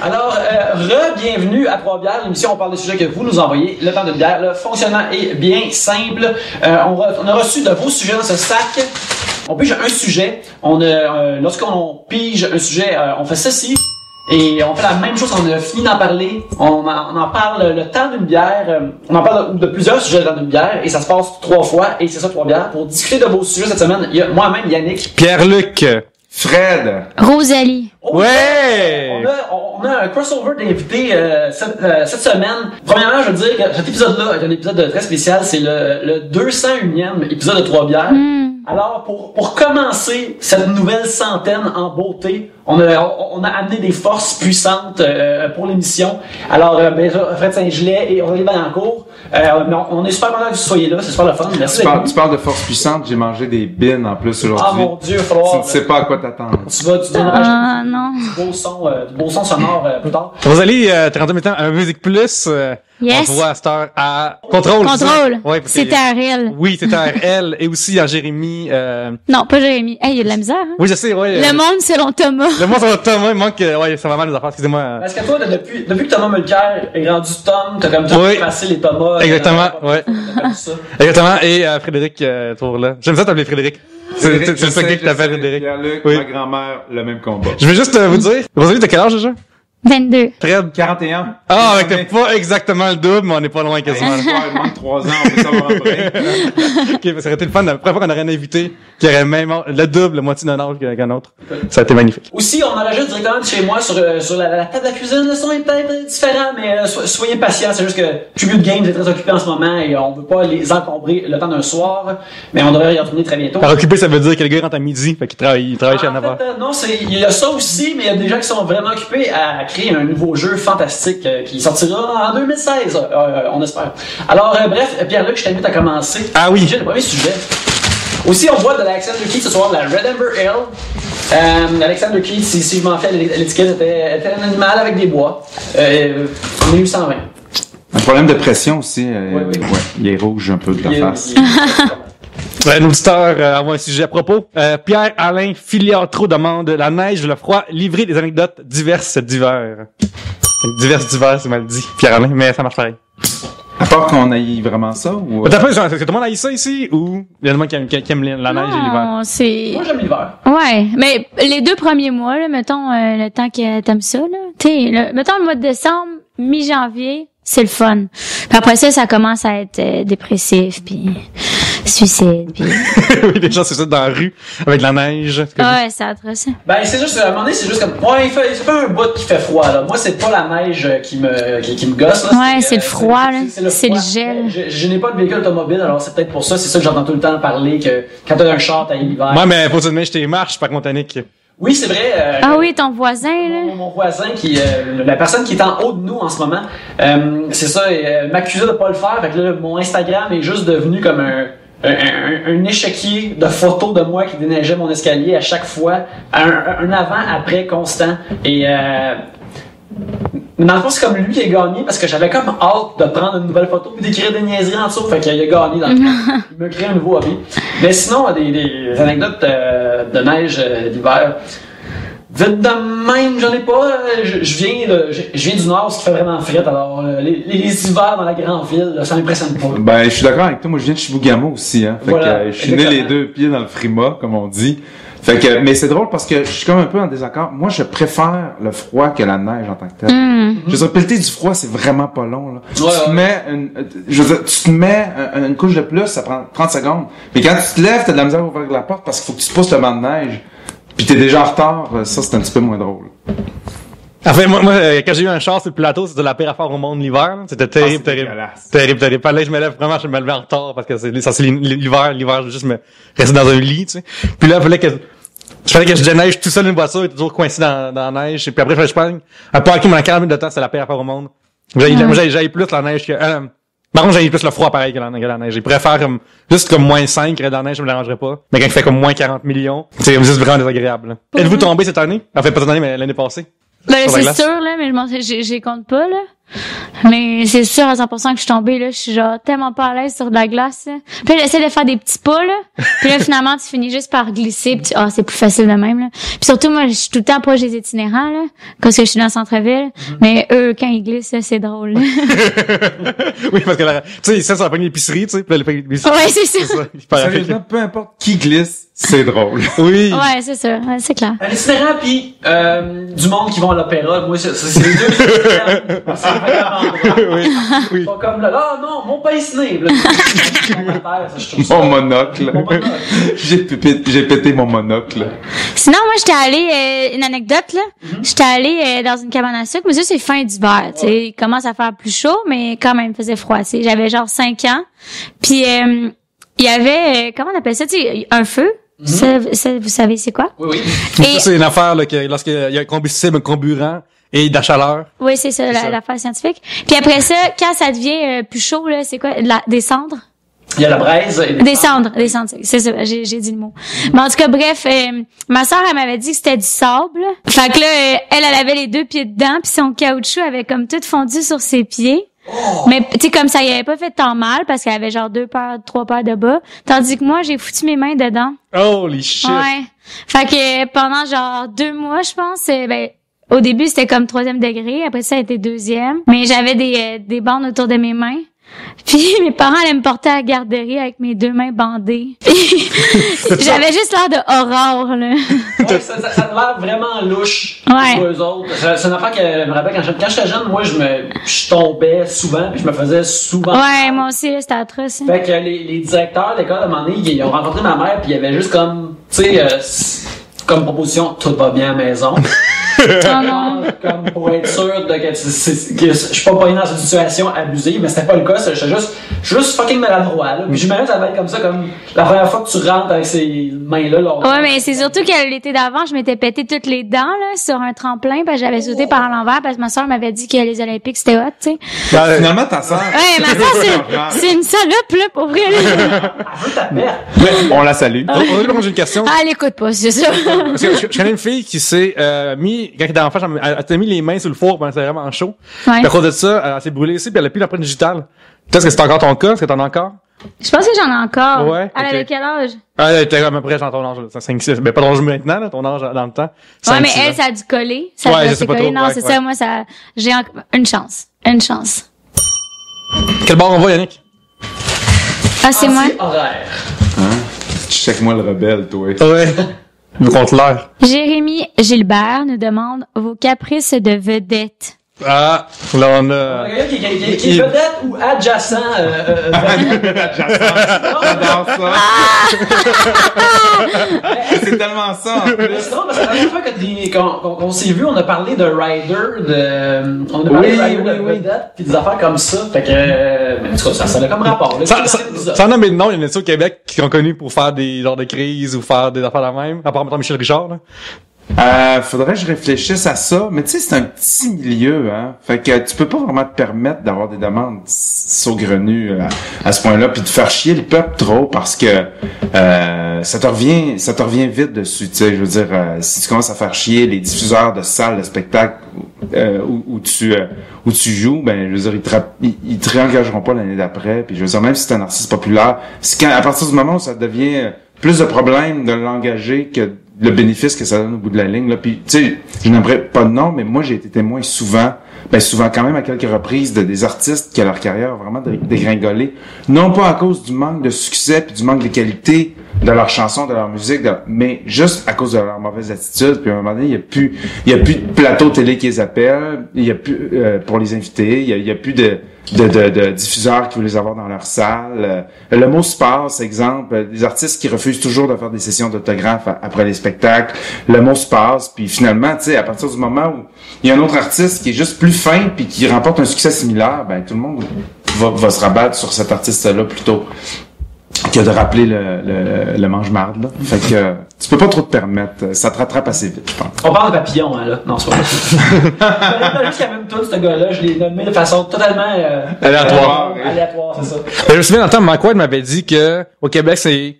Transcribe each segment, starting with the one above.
Alors, re-bienvenue à Trois-Bières, l'émission où on parle des sujets que vous nous envoyez. Le temps d'une bière, le fonctionnement est bien simple. On a reçu de vos sujets dans ce sac. On pige un sujet. Lorsqu'on pige un sujet, on fait ceci. Et on fait la même chose, on a fini d'en parler. On en parle le temps d'une bière. On en parle de plusieurs sujets le temps d'une bière. Et ça se passe 3 fois. Et c'est ça, 3 bières. Pour discuter de vos sujets cette semaine, il y a moi-même, Yannick. Pierre-Luc. Fred. Rosalie. Ouais! On a un crossover d'invités cette semaine. Premièrement, je veux dire que cet épisode-là est un épisode très spécial. C'est le 201e épisode de Trois Bières. Alors, pour commencer cette nouvelle centaine en beauté, on a amené des forces puissantes pour l'émission. Alors, Fred Saint-Gelais et Rosalie Vaillancourt, on est super content que vous soyez là, c'est super le fun. Merci. Tu parles de forces puissantes, j'ai mangé des bines en plus aujourd'hui. Ah mon Dieu, il va falloir... Tu ne sais pas à quoi t'attendre. Tu donneras non. du beau son sonore plus tard. Rosalie, t'es rendu maintenant à Musique Plus. Yes. On te voit à cette heure à Contrôle. Ouais, c'était à RL. Oui, c'était à RL et aussi à Jérémy. Non, pas Jérémy. Hey, il y a de la misère, hein? Oui, je sais, ouais. Le monde selon Thomas. Le monde selon Thomas, il manque, ouais, ça va mal les affaires, excusez-moi. Parce que toi, depuis que Thomas Mulcair est rendu Tom, t'as comme tout effacé les Thomas. Exactement, ouais. Ça. Exactement, et Frédéric, tour là. J'aime ça t'appeler Frédéric. C'est ça que t'appelles Frédéric. Pierre-Luc, Oui. ma grand-mère, le même combat. Je veux juste vous dire, Rosalie, t'as quel âge déjà? 22. Fred. 41. Ah, avec t'as pas exactement le double, mais on est pas loin quasiment. Il manque 3 ans, on peut savoir après. Ok, ça aurait été le fun. La première fois qu'on aurait un invité qui aurait même le double, la moitié d'un âge qu'un autre. Ça a été magnifique. Aussi, on enregistre directement de chez moi sur la table de la cuisine. Le son est peut-être différent, mais soyez patients. C'est juste que Tribute Games est très occupé en ce moment et on veut pas les encombrer le temps d'un soir. Mais on devrait y retourner très bientôt. Par occupé, ça veut dire que le gars rentre à midi, fait qu'il travaille chez Anava. Non, il y a ça aussi, mais il y a des gens qui sont vraiment occupés à créer un nouveau jeu fantastique qui sortira en 2016, on espère. Alors, bref, Pierre-Luc, je t'invite à commencer. Ah oui. J'ai le premier sujet. Aussi, on voit de l'Alexander Keith ce soir, de la Red Amber Ale. Alexander Keith, si je m'en fais l'étiquette, était un animal avec des bois. En 1820. Un problème de pression aussi. Oui. Ouais, il est rouge un peu de la face. Un auditeur a un sujet à propos. Pierre-Alain Filiatro demande la neige, le froid, livrer des anecdotes diverses d'hiver. Diverses d'hiver, c'est mal dit, Pierre-Alain, mais ça marche pareil. À part qu'on aille vraiment ça ou... T'as pas, est-ce que tout le monde aille ça ici ou il y a des gens qui aiment la neige et l'hiver? Non, c'est... Moi, j'aime l'hiver. Ouais, mais les 2 premiers mois, là, mettons, le temps que t'aimes ça, là. Mettons le mois de décembre, mi-janvier, c'est le fun. Puis après ça commence à être dépressif, puis suicide, puis... Oui, les gens se suicident dans la rue avec la neige. Ouais, c'est atroce. Ben, c'est juste, à un moment donné, c'est juste comme, ouais, c'est pas un bout qui fait froid, là. Moi, c'est pas la neige qui me gosse, là. Ouais, c'est le froid, là. C'est le froid. gel. Je n'ai pas de véhicule automobile, alors c'est peut-être pour ça, c'est ça que j'entends tout le temps parler, que quand t'as un char, t'as l'hiver. Ouais, mais faut te dire, je t'ai marche, par contre, Annick. Oui, c'est vrai. Ah oui, ton voisin, là. Mon voisin la personne qui est en haut de nous en ce moment, c'est ça, m'accusait de pas le faire, fait que là, mon Instagram est juste devenu comme un échiquier de photos de moi qui déneigeait mon escalier à chaque fois, un avant-après constant. Et mais dans le fond, c'est comme lui qui a gagné parce que j'avais comme hâte de prendre une nouvelle photo et d'écrire des niaiseries en dessous. Fait qu'il a gagné dans le fond. Il m'a créé un nouveau hobby. Mais sinon, des anecdotes de neige d'hiver. Vite de même, j'en ai pas. Je viens du Nord, ce qui fait vraiment fret. Alors, les hivers dans la grande ville, ça m'impressionne pas. Ben, je suis d'accord avec toi. Moi, je viens de Chibougamau aussi, hein. Fait Voilà, que je suis né les 2 pieds dans le frima, comme on dit. Fait que, mais c'est drôle parce que je suis comme un peu en désaccord. Moi, je préfère le froid que la neige en tant que tel. Je veux dire, pelleter du froid, c'est vraiment pas long, là. Tu te mets une couche de plus, ça prend 30 secondes. Mais quand tu te lèves, t'as de la misère à ouvrir la porte parce qu'il faut que tu te pousses le banc de neige. Pis t'es déjà en retard, ça c'est un petit peu moins drôle. Enfin, moi, quand j'ai eu un char sur le plateau, c'était la pire affaire au monde l'hiver, là. C'était terrible. Là, je me lève vraiment, je me levais en retard parce que c'est l'hiver, je veux juste me rester dans un lit, tu sais. Puis là, il fallait que je déneige tout seul une voiture, toujours coincé dans la neige. Et puis après, je prends un parking pendant 40 minutes de temps, c'est la pire affaire au monde. J'aille plus la neige que, par contre, j'aille plus le froid pareil que la neige. Je préfère juste comme moins 5, dans la neige, je me dérangerais pas. Mais quand il fait comme moins 40 millions, c'est juste vraiment désagréable, là. Êtes-vous tombé cette année? En fait, pas cette année, mais l'année passée. Ben, c'est sûr, là, mais j'ai compte pas, là. Mais c'est sûr à 100% que je suis tombée, là. Je suis genre tellement pas à l'aise sur de la glace, là. Puis là, j'essaie de faire des petits pas, là. Puis là, finalement, tu finis juste par glisser. Puis c'est plus facile de même, là. Puis surtout, moi, je suis tout le temps proche des itinérants, là. Parce que je suis dans le centre-ville. Mais eux, quand ils glissent, là, c'est drôle, là. Oui, parce que tu sais, ça va pas une épicerie, tu sais. Puis là, l'épicerie. Ouais, c'est ça. Sérieusement, peu importe qui glisse, c'est drôle. Oui. Ouais, c'est ça. Ouais, c'est clair. L'itinérant pis du monde qui vont à l'opéra, moi, c'est les deux. C'est vraiment Oui. Ils sont comme là, ah non, mon pince nez. Mon monocle. J'ai pété mon monocle. Sinon, moi, j'étais allée, une anecdote, là. J'étais allée dans une cabane à sucre, mais ça, c'est fin d'hiver, tu sais. Il commence à faire plus chaud, mais quand même, il faisait froid, tu sais. J'avais genre 5 ans. Puis, il y avait, comment on appelle ça, tu sais, un feu. Ça, vous savez c'est quoi? Oui. Et c'est une affaire, là, que lorsqu'il y a un combustible, un comburant, et de la chaleur. Oui, c'est ça, l'affaire scientifique. Puis après ça, quand ça devient plus chaud, là, c'est quoi? Des cendres? Il y a la braise. Et des cendres, c'est ça, j'ai dit le mot. Mais en tout cas, bref, ma sœur, elle m'avait dit que c'était du sable. Fait que là, elle avait les 2 pieds dedans, puis son caoutchouc avait comme tout fondu sur ses pieds. Oh. Mais tu sais, comme ça, il avait pas fait tant mal, parce qu'elle avait genre 3 paires de bas. Tandis que moi, j'ai foutu mes mains dedans. Holy shit! Ouais. Fait que pendant genre 2 mois, je pense, au début, c'était comme 3e degré. Après ça a été 2e. Mais j'avais des bandes autour de mes mains. Puis mes parents allaient me porter à la garderie avec mes 2 mains bandées. J'avais juste l'air de Aurore, là. Ouais, ça a l'air vraiment louche pour eux autres. C'est une affaire que je me rappelle quand j'étais jeune, moi je tombais souvent puis je me faisais souvent. Ouais, moi aussi, c'était atroce. Fait que les directeurs d'école à un moment donné, ils ont rencontré ma mère puis il y avait juste comme, tu sais, comme proposition, tout va bien à la maison. Comme pour être sûr que je suis pas pogné dans une situation abusive, mais c'était pas le cas, j'étais juste fucking maladroit, là. Puis j'imagine que ça va être comme ça, comme la première fois que tu rentres avec ces mains-là, là. Ouais, mais c'est surtout que l'été d'avant, je m'étais pété toutes les dents, là, sur un tremplin, parce que j'avais sauté par l'envers, parce que ma soeur m'avait dit que les Olympiques, c'était hot, tu sais. Finalement, ta soeur. Ouais, ma soeur, c'est une salope, là, pour vrai, là. Elle veut ta mère. On la salue. J'ai une question. Ah, elle écoute pas, c'est ça. Parce que je connais une fille qui s'est mis, quand elle était enfant, elle s'est mis les mains sur le four pendant que c'était vraiment chaud. Ouais. Puis à cause de ça, elle s'est brûlée ici, puis elle a plus l'empreinte digitale. Est-ce que c'est encore ton cas? Est-ce que t'en as encore? Je pense que j'en ai encore. Ouais. Elle avait quel âge? Elle était à peu près dans ton âge, 5-6. Mais pas ton âge maintenant, là, ton âge dans le temps. 5, ouais, mais elle, ça a dû coller. Ça ouais, je sais pas trop. Non, c'est ça, moi, j'ai une chance. Une chance. Quel bord on va, Yannick? Ah, c'est moi? Horaire. Hein? Tu check moi le rebelle, toi. Ouais. Nous compte l'heure. Jérémy Gilbert nous demande vos caprices de vedette. Ah, là on a... Qui est vedette ou adjacent J'adore ça. C'est tellement ça. C'est drôle parce que la dernière fois qu'on s'est vu, on a parlé de rider, on a parlé de rider de vedette puis des affaires comme ça. Fait que, en tout cas, ça a comme rapport. Là, ça en a, mais non, il y en a au Québec qui sont connus pour faire des genres de crises ou faire des affaires de même. À part, mettons, Michel Richard, là. Faudrait que je réfléchisse à ça, mais tu sais, c'est un petit milieu, hein. Fait que tu peux pas vraiment te permettre d'avoir des demandes saugrenues à ce point-là, puis de faire chier le peuple trop parce que ça te revient vite dessus, tu sais. Je veux dire, si tu commences à faire chier les diffuseurs de salles de spectacle où tu joues, ben je veux dire, ils te réengageront pas l'année d'après. Puis je veux dire, même si c'est un artiste populaire, à partir du moment où ça devient plus de problème de l'engager que le bénéfice que ça donne au bout de la ligne, là. Puis, tu sais, je n'aimerais pas de nom, mais moi, j'ai été témoin souvent quand même à quelques reprises de des artistes qui, à leur carrière, ont vraiment dégringolé. Non pas à cause du manque de succès puis du manque de qualité de leurs chansons, de leur musique, mais juste à cause de leur mauvaise attitude. Puis à un moment donné, il y a plus de plateau télé qui les appellent, il y a plus, pour les inviter, il y a plus de diffuseurs qui veulent les avoir dans leur salle. Le mot se passe, exemple, des artistes qui refusent toujours de faire des sessions d'autographes après les spectacles. Le mot se passe, puis finalement, tu sais, à partir du moment où il y a un autre artiste qui est juste plus fin puis qui remporte un succès similaire, ben tout le monde va se rabattre sur cet artiste-là plutôt que de rappeler le mange-marde, là. Fait que tu peux pas trop te permettre. Ça te rattrape assez vite, je pense. On parle de papillon, hein, là. Non, c'est pas vrai. Juste qu'il y a même tout, ce gars-là, je l'ai nommé de façon totalement aléatoire. Aléatoire, c'est ça. Je me souviens, dans le temps, Mike Ward m'avait dit que au Québec, c'est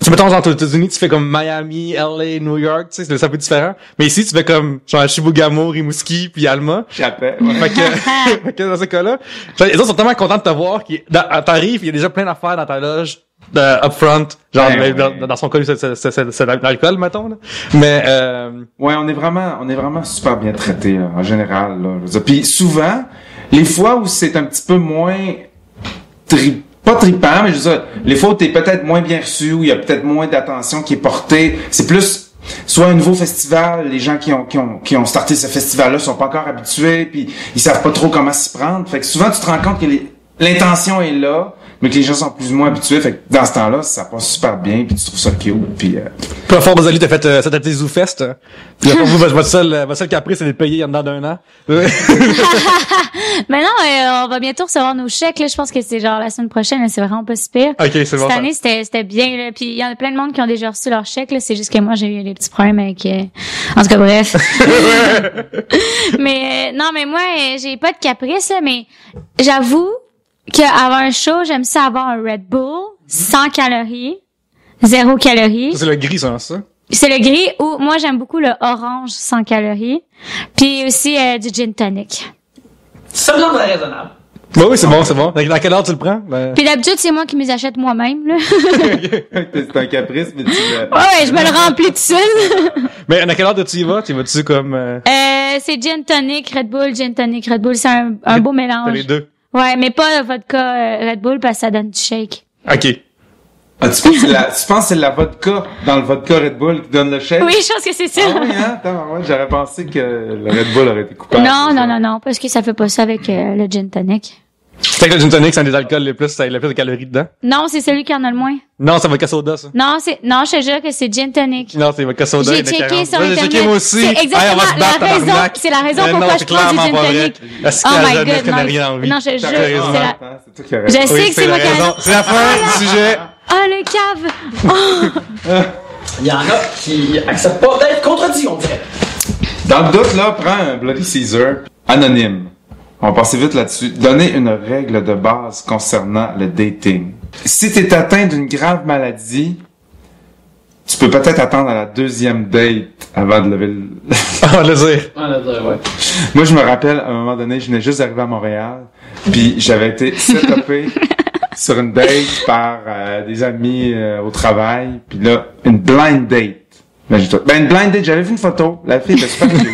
Tu mettons, genre, aux États-Unis, tu fais comme Miami, LA, New York, tu sais, c'est un peu différent. Mais ici, tu fais comme, genre, Chibougamau, Rimouski, puis Alma. Chapet. Ouais. Fait que dans ce cas-là, les autres sont tellement contents de te voir t'arrives, il y a déjà plein d'affaires dans ta loge, upfront. Genre, dans son cas, c'est l'alcool, mettons, là. Mais, ouais, on est vraiment super bien traités, en général, là. Je veux dire. Puis souvent, les fois où c'est un petit peu moins pas trippant, mais je veux dire, les fois où t'es peut-être moins bien reçu, où il y a peut-être moins d'attention qui est portée, c'est plus soit un nouveau festival, les gens qui ont starté ce festival-là sont pas encore habitués, puis ils savent pas trop comment s'y prendre. Fait que souvent tu te rends compte que l'intention est là, mais que les gens sont plus ou moins habitués. Fait que dans ce temps-là, ça passe super bien, puis tu trouves ça cute, puis à Fort Rosalie, t'as fait cet été ZooFest. Puis votre seul caprice, c'est de payer en dedans d'un an. Mais non, on va bientôt recevoir nos chèques, là. Je pense que c'est genre la semaine prochaine, là, c'est vraiment pas super. OK, c'est bon. Cette année, c'était bien, là. Puis il y en a plein de monde qui ont déjà reçu leur chèque, là. C'est juste que moi, j'ai eu des petits problèmes avec, en tout cas, bref. Mais, non, mais moi, j'ai pas de caprice, là, mais j'avoue qu'avant un show, j'aime ça avoir un Red Bull, 100 calories, 0 calories. Ça, c'est le gris, ça. C'est le gris, ou moi, j'aime beaucoup le orange, 100 calories. Puis aussi, du gin tonic. Ça me semble raisonnable. Bah oui, c'est bon. Dans quelle heure tu le prends? Puis d'habitude, c'est moi qui me les achète moi-même, là. c'est un caprice, mais ouais, je me le remplis tout seul. Mais à quelle heure tu y vas? Tu vas-tu comme... c'est gin tonic, Red Bull, gin tonic, Red Bull. C'est un beau mélange. T'as les deux? Ouais, mais pas vodka Red Bull parce que ça donne du shake. OK. Ah, tu penses que c'est la vodka dans le vodka Red Bull qui donne le shake? Oui, je pense que c'est ça. Ah oui, hein? Attends, ouais, j'aurais pensé que le Red Bull aurait été coupable. Non, parce que ça fait pas ça avec le gin tonic. C'est que le gin tonic, c'est un des alcools les plus de calories dedans? Non, c'est celui qui en a le moins. Non, c'est vodka soda, ça. Non, je te jure que c'est gin tonic. Non, c'est vodka soda. J'ai checké sur Internet. J'ai checké moi aussi. C'est exactement c'est la raison pourquoi je prends du gin tonic. Oh my god, non, je jure, je sais que c'est moi qui ai c'est la fin du sujet. Ah, le cave! Il y en a qui acceptent pas d'être contredits, on dirait. Dans le doute, là, prends un Bloody Caesar anonyme. On va passer vite là-dessus. Donner une règle de base concernant le dating. Si tu es atteint d'une grave maladie, tu peux peut-être attendre à la deuxième date avant de lever le... On va le dire. Ouais. Moi, je me rappelle, à un moment donné, je venais juste d'arriver à Montréal, puis j'avais été setupé sur une date par des amis au travail, puis là, une blind date. Une blind date, j'avais vu une photo, la fille était super cute.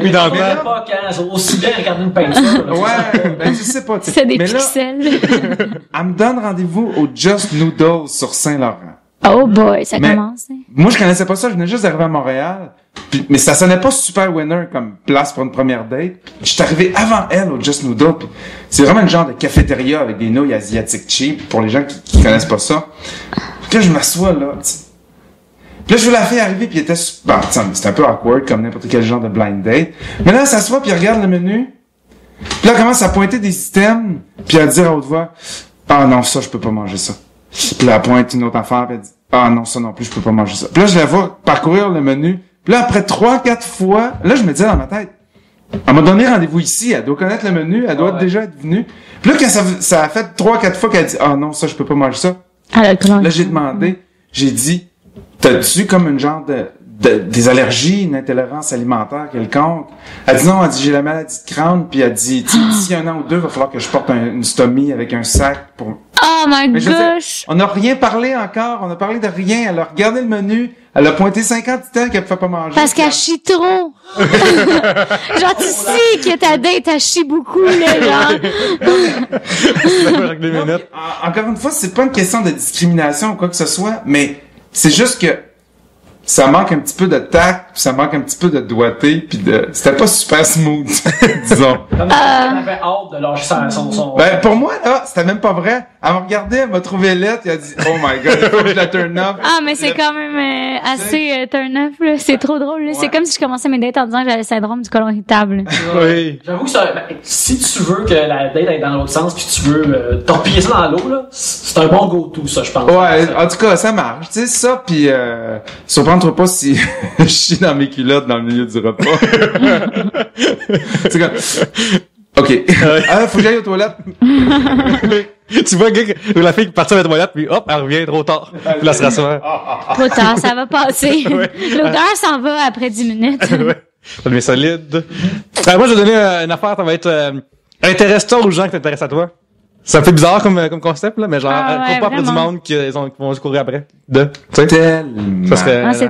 Oui, dans mais là, pas quand, aussi bien regarder une peinture. Là, ouais, je sais pas. C'est des pixels. Elle me donne rendez-vous au Just Noodles sur Saint-Laurent. Oh boy, ça commence. Hein. Moi, je connaissais pas ça, je venais juste d'arriver à Montréal. Puis, mais ça sonnait pas super winner comme place pour une première date. Je suis arrivé avant elle au Just Noodle. C'est vraiment une genre de cafétéria avec des nouilles asiatiques cheap pour les gens qui connaissent pas ça. Puis là, je m'assois là, t'sais. Puis là, je vois la fille arriver, puis elle était... Bon, c'était un peu awkward, comme n'importe quel genre de blind date. Mais là, elle s'assoit, puis elle regarde le menu. Puis là, elle commence à pointer des items, puis à dire à haute voix, « Ah non, ça, je peux pas manger ça. » Puis là, elle pointe une autre affaire, puis elle dit, « Ah non, ça non plus, je peux pas manger ça. » Puis là, je la vois parcourir le menu. Puis là, après 3-4 fois, là, je me disais dans ma tête, elle m'a donné rendez-vous ici, elle doit connaître le menu, elle doit déjà être venue. Puis là, quand ça a fait 3-4 fois qu'elle dit, « Ah non, ça, je peux pas manger ça. » Là, j'ai demandé, j'ai dit, t'as-tu comme une genre des allergies, une intolérance alimentaire quelconque? Elle dit non, elle dit j'ai la maladie de Crohn, puis elle dit d'ici 1 an ou 2, il va falloir que je porte une stomie avec un sac pour... Oh my gosh! On n'a rien parlé encore, on a parlé de rien. Elle a regardé le menu, elle a pointé 50 items qu'elle ne fait pas manger. Parce qu'elle chie trop! Genre, tu sais que ta date, elle chie beaucoup, là, genre. Encore une fois, c'est pas une question de discrimination ou quoi que ce soit, mais c'est juste que ça manque un petit peu de tact, puis ça manque un petit peu de doigté, puis c'était pas super smooth, disons. Elle avait hâte de lâcher son... Ben, pour moi, là, c'était même pas vrai. Elle m'a regardé, elle m'a trouvé lettre, et elle a dit, oh my god, il faut que je la turn off. Ah, mais c'est quand même assez turn off, là. C'est trop drôle, là. Ouais. C'est comme si je commençais mes dates en disant que j'avais le syndrome du côlon irritable. Oui. J'avoue que ça, si tu veux que la date aille dans l'autre sens, puis tu veux torpiller ça dans l'eau, là, c'est un bon go-to, ça, je pense. Ouais, en tout cas, ça marche. Tu sais, ça, puis surprendre pas si je chie dans mes culottes dans le milieu du repas. C'est comme... OK. Faut que j'aille aux toilettes. Tu vois la fille qui partit à la toilette, puis hop, elle revient trop tard. Puis là, elle se rassoit. Trop tard, ça va passer. L'odeur s'en va après 10 minutes. Ouais. Ça devient solide. Moi, je vais donner une affaire, ça va être intéresse-toi aux gens qui t'intéressent à toi. Ça fait bizarre comme concept, là, mais genre, cours pas après du monde qui vont se courir après. C'est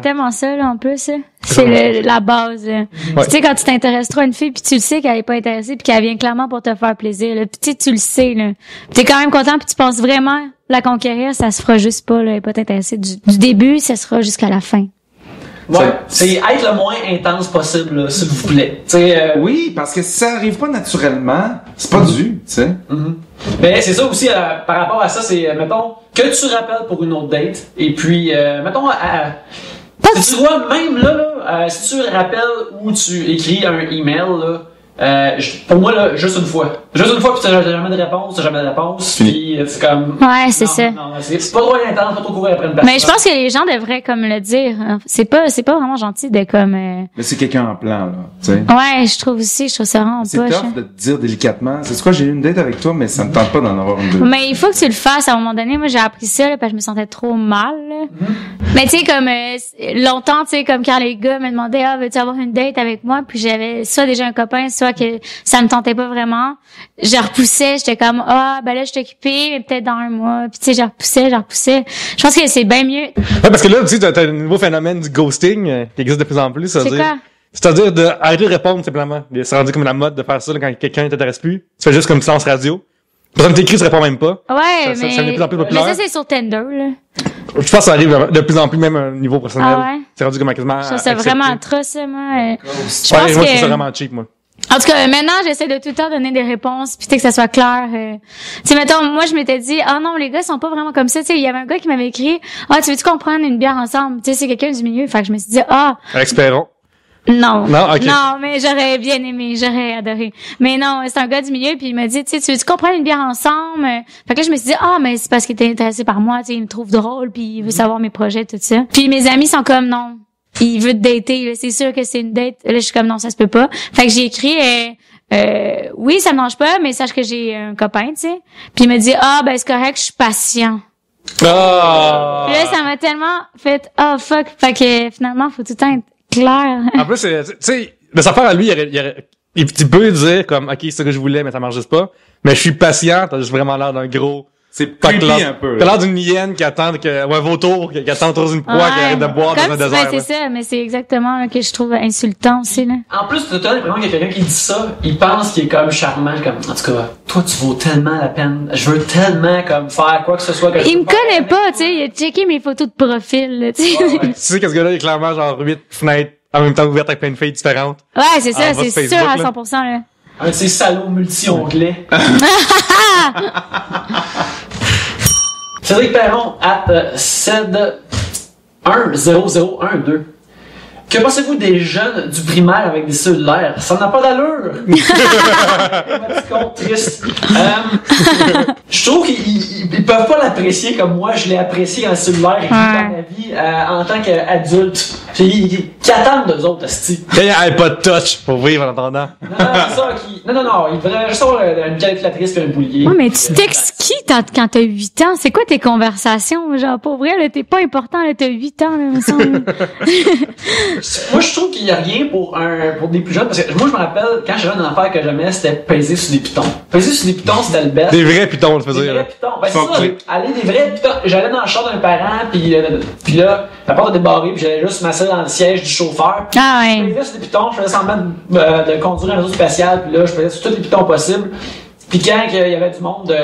tellement ça, là, en plus. C'est la base. Ouais. Tu sais, quand tu t'intéresses trop à une fille, puis tu le sais qu'elle est pas intéressée, puis qu'elle vient clairement pour te faire plaisir, là. Puis tu le sais, là. Puis t'es quand même content, puis tu penses vraiment la conquérir, ça se fera juste pas, là. Elle est pas intéressée du début, ça sera jusqu'à la fin. Ouais, c'est être le moins intense possible, là, s'il vous plaît. Oui, parce que si ça arrive pas naturellement, c'est pas dû, tu sais. Mais c'est ça aussi, par rapport à ça, c'est, mettons, que tu rappelles pour une autre date, et puis, mettons, si tu vois, même là, si tu rappelles ou tu écris un email, là, pour moi, là, juste une fois. Juste une fois, pis t'as jamais de réponse, pis c'est comme... Ouais, c'est ça. Non, c'est pas trop intense, pas trop courir après une personne. Mais je pense que les gens devraient, comme, le dire. C'est pas vraiment gentil de, comme... Mais c'est quelqu'un en plan, là, tu sais. Ouais, je trouve ça vraiment poche. C'est tough de te dire délicatement, c'est quoi, j'ai eu une date avec toi, mais ça me tente pas d'en avoir une deuxième. Mais il faut que tu le fasses à un moment donné. Moi, j'ai appris ça, là, parce que je me sentais trop mal, là. Mais tu sais, comme, longtemps, tu sais, comme quand les gars me demandaient, veux-tu avoir une date avec moi? Puis j'avais soit déjà un copain, soit que ça me tentait pas vraiment. Je repoussais, j'étais comme ben là je suis occupée, mais peut-être dans un mois. Puis tu sais, je repoussais. Je pense que c'est bien mieux. Ouais, parce que là, tu sais, t'as un nouveau phénomène du ghosting qui existe de plus en plus. C'est-à-dire d'arrêter de répondre simplement. C'est rendu comme la mode de faire ça là, quand quelqu'un t'intéresse plus. Tu fais juste comme silence radio. Personne t'écrit, tu réponds même pas. Ouais, ça devient de plus en plus populaire. Mais ça c'est sur Tinder, là. Je pense que ça arrive de plus en plus même à un niveau personnel. Ah ouais? C'est rendu comme quasiment. Je trouve ça vraiment atroce, moi. Je pense moi, je trouve ça vraiment cheap, moi. En tout cas, maintenant, j'essaie de tout le temps donner des réponses, puis tu sais, que ça soit clair. Tu sais, mettons, moi, je m'étais dit, non, les gars sont pas vraiment comme ça. Tu sais, il y avait un gars qui m'avait écrit, tu veux-tu qu'on prenne une bière ensemble? Tu sais, c'est quelqu'un du milieu. Fait que je me suis dit, Alex Perron. Non. Non, ok. Non, mais j'aurais bien aimé, j'aurais adoré. Mais non, c'est un gars du milieu, puis il m'a dit, tu sais, tu veux-tu qu'on prenne une bière ensemble? Fait que là, je me suis dit, mais c'est parce qu'il était intéressé par moi, tu sais, il me trouve drôle, puis il veut savoir mes projets, tout ça. Puis mes amis sont comme, non. Il veut te dater, là, c'est sûr que c'est une date. Là, je suis comme, non, ça se peut pas. Fait que j'ai écrit, oui, ça me mange pas, mais sache que j'ai un copain, tu sais. Puis il me dit, c'est correct, je suis patient. Puis là, ça m'a tellement fait, fuck. Fait que finalement, faut tout le temps être clair. En plus, tu sais, de sa part à lui, il peut dire comme, ok, c'est ce que je voulais, mais ça marche juste pas. Mais je suis patient, t'as juste vraiment l'air d'un gros. C'est creepy un peu. T'as l'air d'une hyène qui attend ou un vautour qui attend autour d'une proie qui arrête de boire dans un désert. C'est ça, mais c'est exactement là, que je trouve insultant aussi, là. En plus, t'as l'impression qu'il y a quelqu'un qui dit ça, il pense qu'il est comme charmant, comme, en tout cas, toi, tu vaux tellement la peine. Je veux tellement, comme, faire quoi que ce soit. Il me connaît pas, tu sais, il a checké mes photos de profil, là, tu sais. Tu sais que ce gars-là, il est clairement genre 8 fenêtres en même temps ouvertes avec plein de filles différentes. Ouais, c'est ça, c'est sûr à 100%, là. Un de ces salauds multi-onglets. Cédric Perron, @ced10012. Que pensez-vous des jeunes du primaire avec des cellulaires? Ça n'a pas d'allure! Petit con triste. Je trouve qu'ils peuvent pas l'apprécier comme moi, je l'ai apprécié en cellulaire et dans ma vie en tant qu'adulte. Qui attendent d'eux autres, asti. Il n'y a pas de touch pour vivre en attendant. Non, c'est ça. Non, il devrait juste avoir une calculatrice et un boulier. Ouais, mais tu textes qui quand t'as 8 ans? C'est quoi tes conversations? Genre, pour vrai, là, t'es pas important, là, t'as 8 ans, là, me semble. Moi, je trouve qu'il y a rien pour des plus jeunes, parce que moi, je me rappelle, quand j'avais une affaire que j'aimais, c'était peser sur des pitons. Peser sur des pitons, c'était le best. Des vrais pitons, je veux dire. Des vrais pitons. Ben, c'est ça. Aller des vrais pitons. J'allais dans le char d'un parent, puis là, la porte était débarrée, puis j'allais juste m'asseoir dans le siège du chauffeur. Ah ouais. Je faisais sur des pitons, je faisais semblant de conduire un réseau spatial, puis là, je faisais sur tous les pitons possibles. Puis quand il y avait du monde,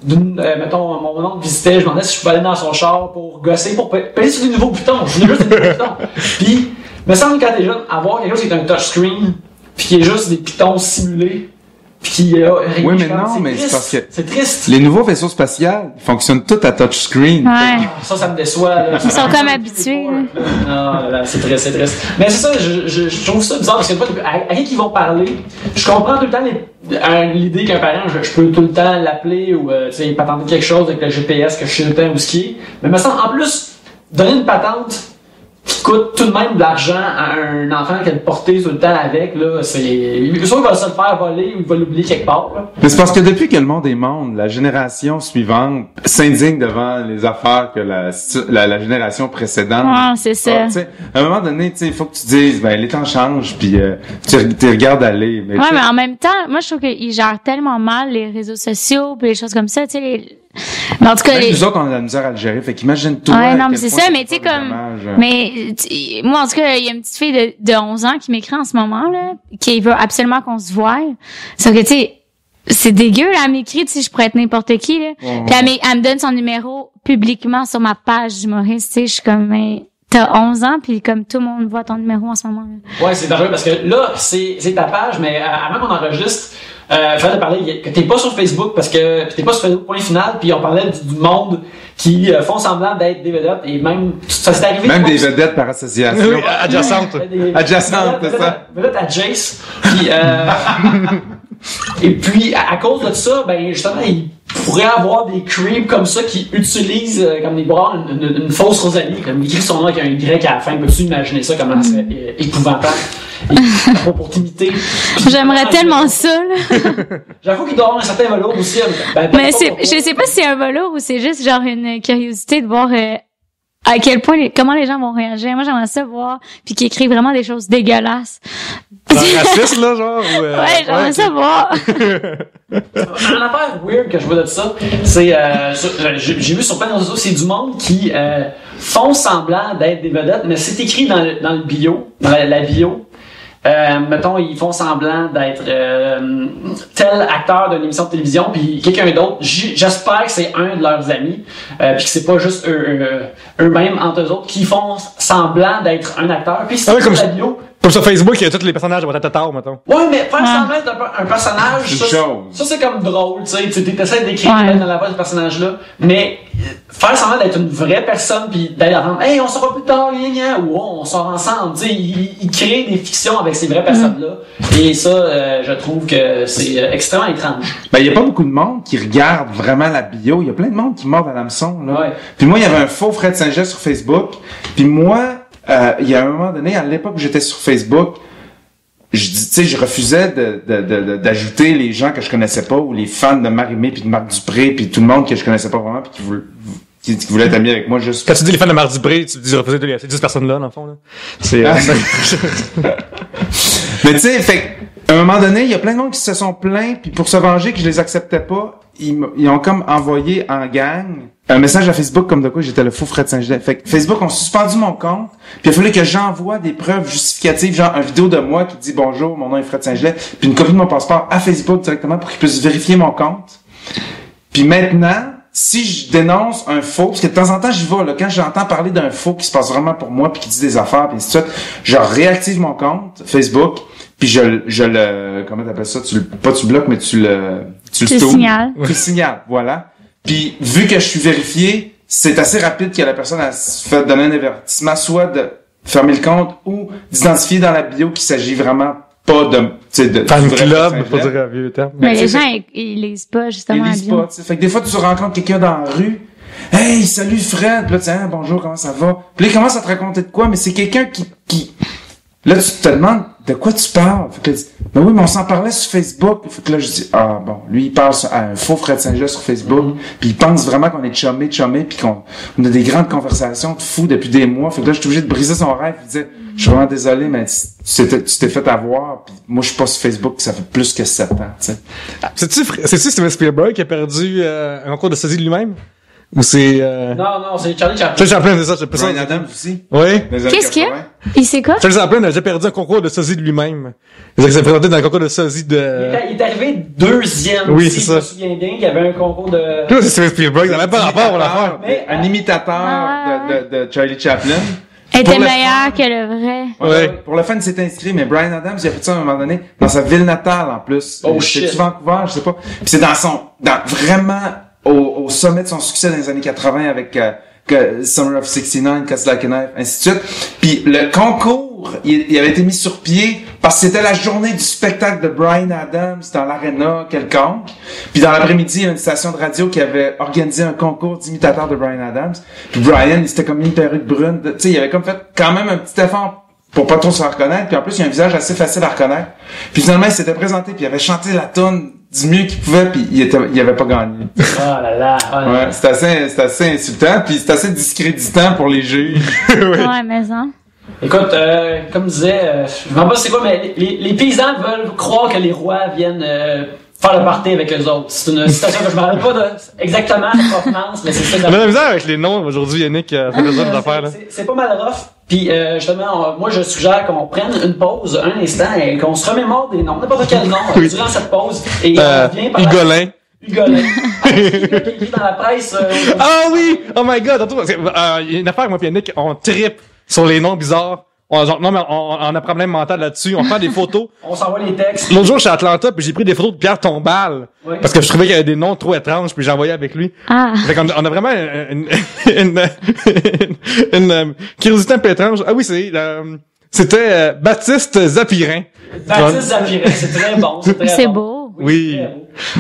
mettons, mon oncle visitait, je me demandais si je pouvais aller dans son char pour gosser, pour peser sur des nouveaux pitons. Je voulais juste des nouveaux pitons. Puis, me semble que quand t'es jeune, avoir quelque chose qui est un touchscreen, puis qui est juste des pitons simulés, puis qui a rien. Oui, mais non, mais c'est parce que c'est triste. Les nouveaux vaisseaux spatials fonctionnent tous à touchscreen. Ouais. Ça me déçoit. Là. Ils sont comme habitués. Non, là, c'est triste, c'est triste. Mais c'est ça, je trouve ça bizarre parce que à qui ils vont parler, je comprends tout le temps l'idée qu'un parent, je peux tout le temps l'appeler ou tu sais, patenter quelque chose avec le GPS que je sais tout le temps où ce qui est. Mais me semble en plus donner une patente qui coûte tout de même de l'argent à un enfant qui a le porté tout le temps avec, là, c'est sûr qu'il va se le faire voler ou il va l'oublier quelque part, là. Mais c'est parce que depuis que le monde est monde, la génération suivante s'indigne devant les affaires que la génération précédente. Ouais, c'est ça. À un moment donné, il faut que tu dises, les temps changent, puis tu regardes aller. Mais mais en même temps, moi, je trouve qu'ils gèrent tellement mal les réseaux sociaux pis les choses comme ça, tu sais, mais en tout cas, nous autres, on a de la misère à le gérer. Fait qu'imagine-toi. Ouais, non, mais c'est ça, mais tu sais, comme, mais, moi, en tout cas, il y a une petite fille de 11 ans qui m'écrit en ce moment, là, qui veut absolument qu'on se voie. Sauf que, tu sais, c'est dégueu, là, elle m'écrit, tu sais, je pourrais être n'importe qui, là. Puis elle me donne son numéro publiquement sur ma page d'humoriste, tu sais, je suis comme, mais, t'as 11 ans, puis comme tout le monde voit ton numéro en ce moment, là. Ouais, c'est dangereux, parce que là, c'est ta page, mais avant qu'on enregistre, fallait parler que t'es pas sur Facebook parce que t'es pas sur Facebook point final, puis on parlait du monde qui font semblant d'être des vedettes et même ça s'est arrivé même des vedettes par association. Oui, adjacentes. Adjacentes, c'est ça. Vedettes adjacentes. Puis et puis à cause de ça, ben justement il pourrait avoir des creeps comme ça qui utilisent comme des bras une fausse Rosalie, comme il écrit son nom avec un Y à la fin. Peux-tu imaginer ça comment c'est épouvantable? Pour t'imiter. J'aimerais tellement ça, là. J'avoue qu'il doit avoir un certain velours aussi. Mais je sais pas si c'est un velours ou c'est juste genre une curiosité de voir à quel point comment les gens vont réagir. Moi, j'aimerais ça voir puis qu'ils écrivent vraiment des choses dégueulasses. Raciste, là, genre? Ouais, j'aimerais ça voir. Un affaire weird que je vois de ça, c'est j'ai vu sur plein de réseaux, c'est du monde qui font semblant d'être des vedettes, mais c'est écrit dans le bio, dans la bio. Mettons, ils font semblant d'être tel acteur d'une émission de télévision, puis quelqu'un d'autre. J'espère que c'est un de leurs amis, puis que c'est pas juste eux-mêmes entre eux autres qui font semblant d'être un acteur. Puis c'est comme la bio. Comme sur Facebook, il y a tous les personnages de Watatata, mettons. Ouais, mais faire semblant d'être un personnage, ça c'est comme drôle, tu sais, tu essaies d'écrire dans la voix de ce personnage-là, mais faire semblant d'être une vraie personne puis d'aller entendre, hey, on sort plus tard, ou on sort ensemble, tu sais, ils créent des fictions avec ces vraies personnes-là, et ça, je trouve que c'est extrêmement étrange. Ben, il y a pas beaucoup de monde qui regarde vraiment la bio, il y a plein de monde qui mord à l'hameçon, là. Ouais. Puis moi, il y avait un faux Fred Saint-Just sur Facebook, puis moi, il y a un moment donné, à l'époque où j'étais sur Facebook, je refusais d'ajouter les gens que je connaissais pas ou les fans de Marie-Mé puis de Marc Dupré puis tout le monde que je connaissais pas vraiment puis qui voulait être ami avec moi juste. Quand tu dis les fans de Marc Dupré, tu dis refuser ces 10 personnes-là, dans le fond, là. C'est, Mais tu sais, fait à un moment donné, il y a plein de monde qui se sont plaints puis pour se venger que je les acceptais pas, ils ont comme envoyé en gang un message à Facebook comme de quoi j'étais le fou Fred Saint-Gelais. Fait que Facebook ont suspendu mon compte, puis il a fallu que j'envoie des preuves justificatives, genre une vidéo de moi qui dit bonjour, mon nom est Fred Saint-Gelais, puis une copie de mon passeport à Facebook directement pour qu'ils puissent vérifier mon compte. Puis maintenant, si je dénonce un faux, parce que de temps en temps j'y vais, là, quand j'entends parler d'un faux qui se passe vraiment pour moi puis qui dit des affaires puis ainsi de suite, je réactive mon compte Facebook, puis je le comment t'appelles ça, tu bloques mais tu le signales. Tu le signales, voilà. Puis vu que je suis vérifié, c'est assez rapide que la personne a fait donner un avertissement, soit de fermer le compte ou d'identifier dans la bio qu'il s'agit vraiment pas de fan club, faut dire un vieux terme. Mais les gens ils lisent pas justement ils lisent pas, tu sais. Fait que des fois tu rencontres quelqu'un dans la rue, hey salut Fred, puis là tu sais, bonjour, comment ça va, puis là il commence à te raconter de quoi, mais c'est quelqu'un qui là tu te demandes de quoi tu parles. Fait que là, mais oui, mais on s'en parlait sur Facebook. Fait que là je dis bon, lui il parle à un faux Fred Saint-Gelais sur Facebook, puis il pense vraiment qu'on est chumé puis qu'on a des grandes conversations de fous depuis des mois. Fait que là je suis obligé de briser son rêve, puis dire je suis vraiment désolé, mais tu t'es fait avoir, puis moi je suis pas sur Facebook, ça fait plus que 7 ans, tu sais. C'est-tu Steven Spielberg qui a perdu un concours de sosie de lui-même? Ou c'est Non, c'est Charlie Chaplin. Charlie Chaplin, c'est ça, j'ai Brian Adams aussi. Oui. Qu'est-ce qu'il y a? Il sait quoi? Charlie Chaplin a déjà perdu un concours de sosie de lui-même. Il s'est présenté dans un concours de sosie de... Il est arrivé deuxième. Oui, si c'est ça. Je me souviens bien qu'il y avait un concours de... Là, c'est Steven Spielberg, ça n'avait pas rapport à l'affaire. Un imitateur de Charlie Chaplin. Elle était meilleure que le vrai. Ouais. Pour le fun, il s'est inscrit, mais Brian Adams, il a fait ça à un moment donné, dans sa ville natale, en plus. Oh shit. C'est Vancouver, je sais pas. Puis c'est vraiment, au sommet de son succès dans les années 80 avec Summer of 69, Cuts Like a Knife, ainsi de suite. Puis le concours, il avait été mis sur pied parce que c'était la journée du spectacle de Bryan Adams dans l'aréna quelconque. Puis dans l'après-midi, il y a une station de radio qui avait organisé un concours d'imitateurs de Bryan Adams. Puis Bryan, il s'était comme mis une perruque brune. Tu sais, il avait comme fait quand même un petit effort pour pas trop se reconnaître. Puis en plus, il y a un visage assez facile à reconnaître. Puis finalement, il s'était présenté, puis il avait chanté la toune du mieux qu'il pouvait, puis il avait pas gagné. Oh là là. Ouais, c'est assez insultant, puis c'est assez discréditant pour les juges. Ouais, mais ça. Écoute, comme je disais, je ne sais pas c'est quoi, mais les paysans veulent croire que les rois viennent faire le party avec eux autres. C'est une citation que je me rappelle pas exactement de provenance, mais c'est ça. On a la misère avec les noms aujourd'hui, Yannick, ça fait des affaires, là. C'est pas mal rough. Puis justement, moi je suggère qu'on prenne une pause, un instant, et qu'on se remémore des noms, n'importe quel nom, durant cette pause. Et on revient par Hugolin. Hugolin. Qui est dans la presse. Ah oui! Oh my god! Il y a une affaire, moi et Yannick, on trippe sur les noms bizarres. Non, mais on a un problème mental là-dessus. On fait des photos. On s'envoie les textes. L'autre jour, je suis à Atlanta, puis j'ai pris des photos de Pierre Tombal. Oui. Parce que je trouvais qu'il y avait des noms trop étranges, puis j'ai envoyé avec lui. Ah. Fait qu'on on a vraiment une curiosité un peu étrange. Ah oui, c'était Baptiste Zapirin. Baptiste Zapirin, c'est très bon. C'est beau. Oui.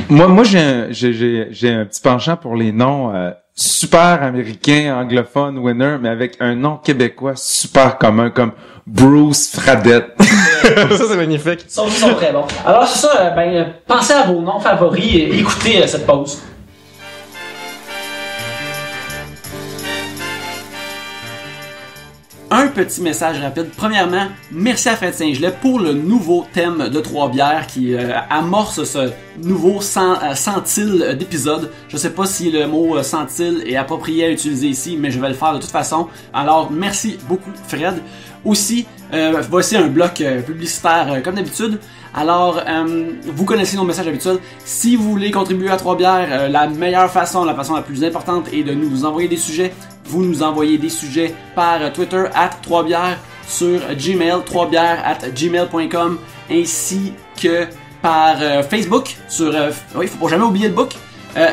Moi, j'ai un petit penchant pour les noms super américains, anglophones, winner, mais avec un nom québécois super commun, comme Bruce Fradette. Ça, c'est magnifique. Ils sont très bons. Alors, c'est ça, pensez à vos noms favoris et écoutez cette pause. Un petit message rapide. Premièrement, merci à Fred Saint-Gelais pour le nouveau thème de Trois-Bières qui amorce ce nouveau centile d'épisode. Je sais pas si le mot centile est approprié à utiliser ici, mais je vais le faire de toute façon. Alors, merci beaucoup Fred. Aussi, voici un bloc publicitaire comme d'habitude. Alors, vous connaissez nos messages habituels. Si vous voulez contribuer à Trois-Bières, la meilleure façon, la façon la plus importante est de nous envoyer des sujets. Vous nous envoyez des sujets par Twitter @3bières, sur Gmail 3bières@gmail.com, ainsi que par Facebook sur oui, faut pas jamais oublier le book.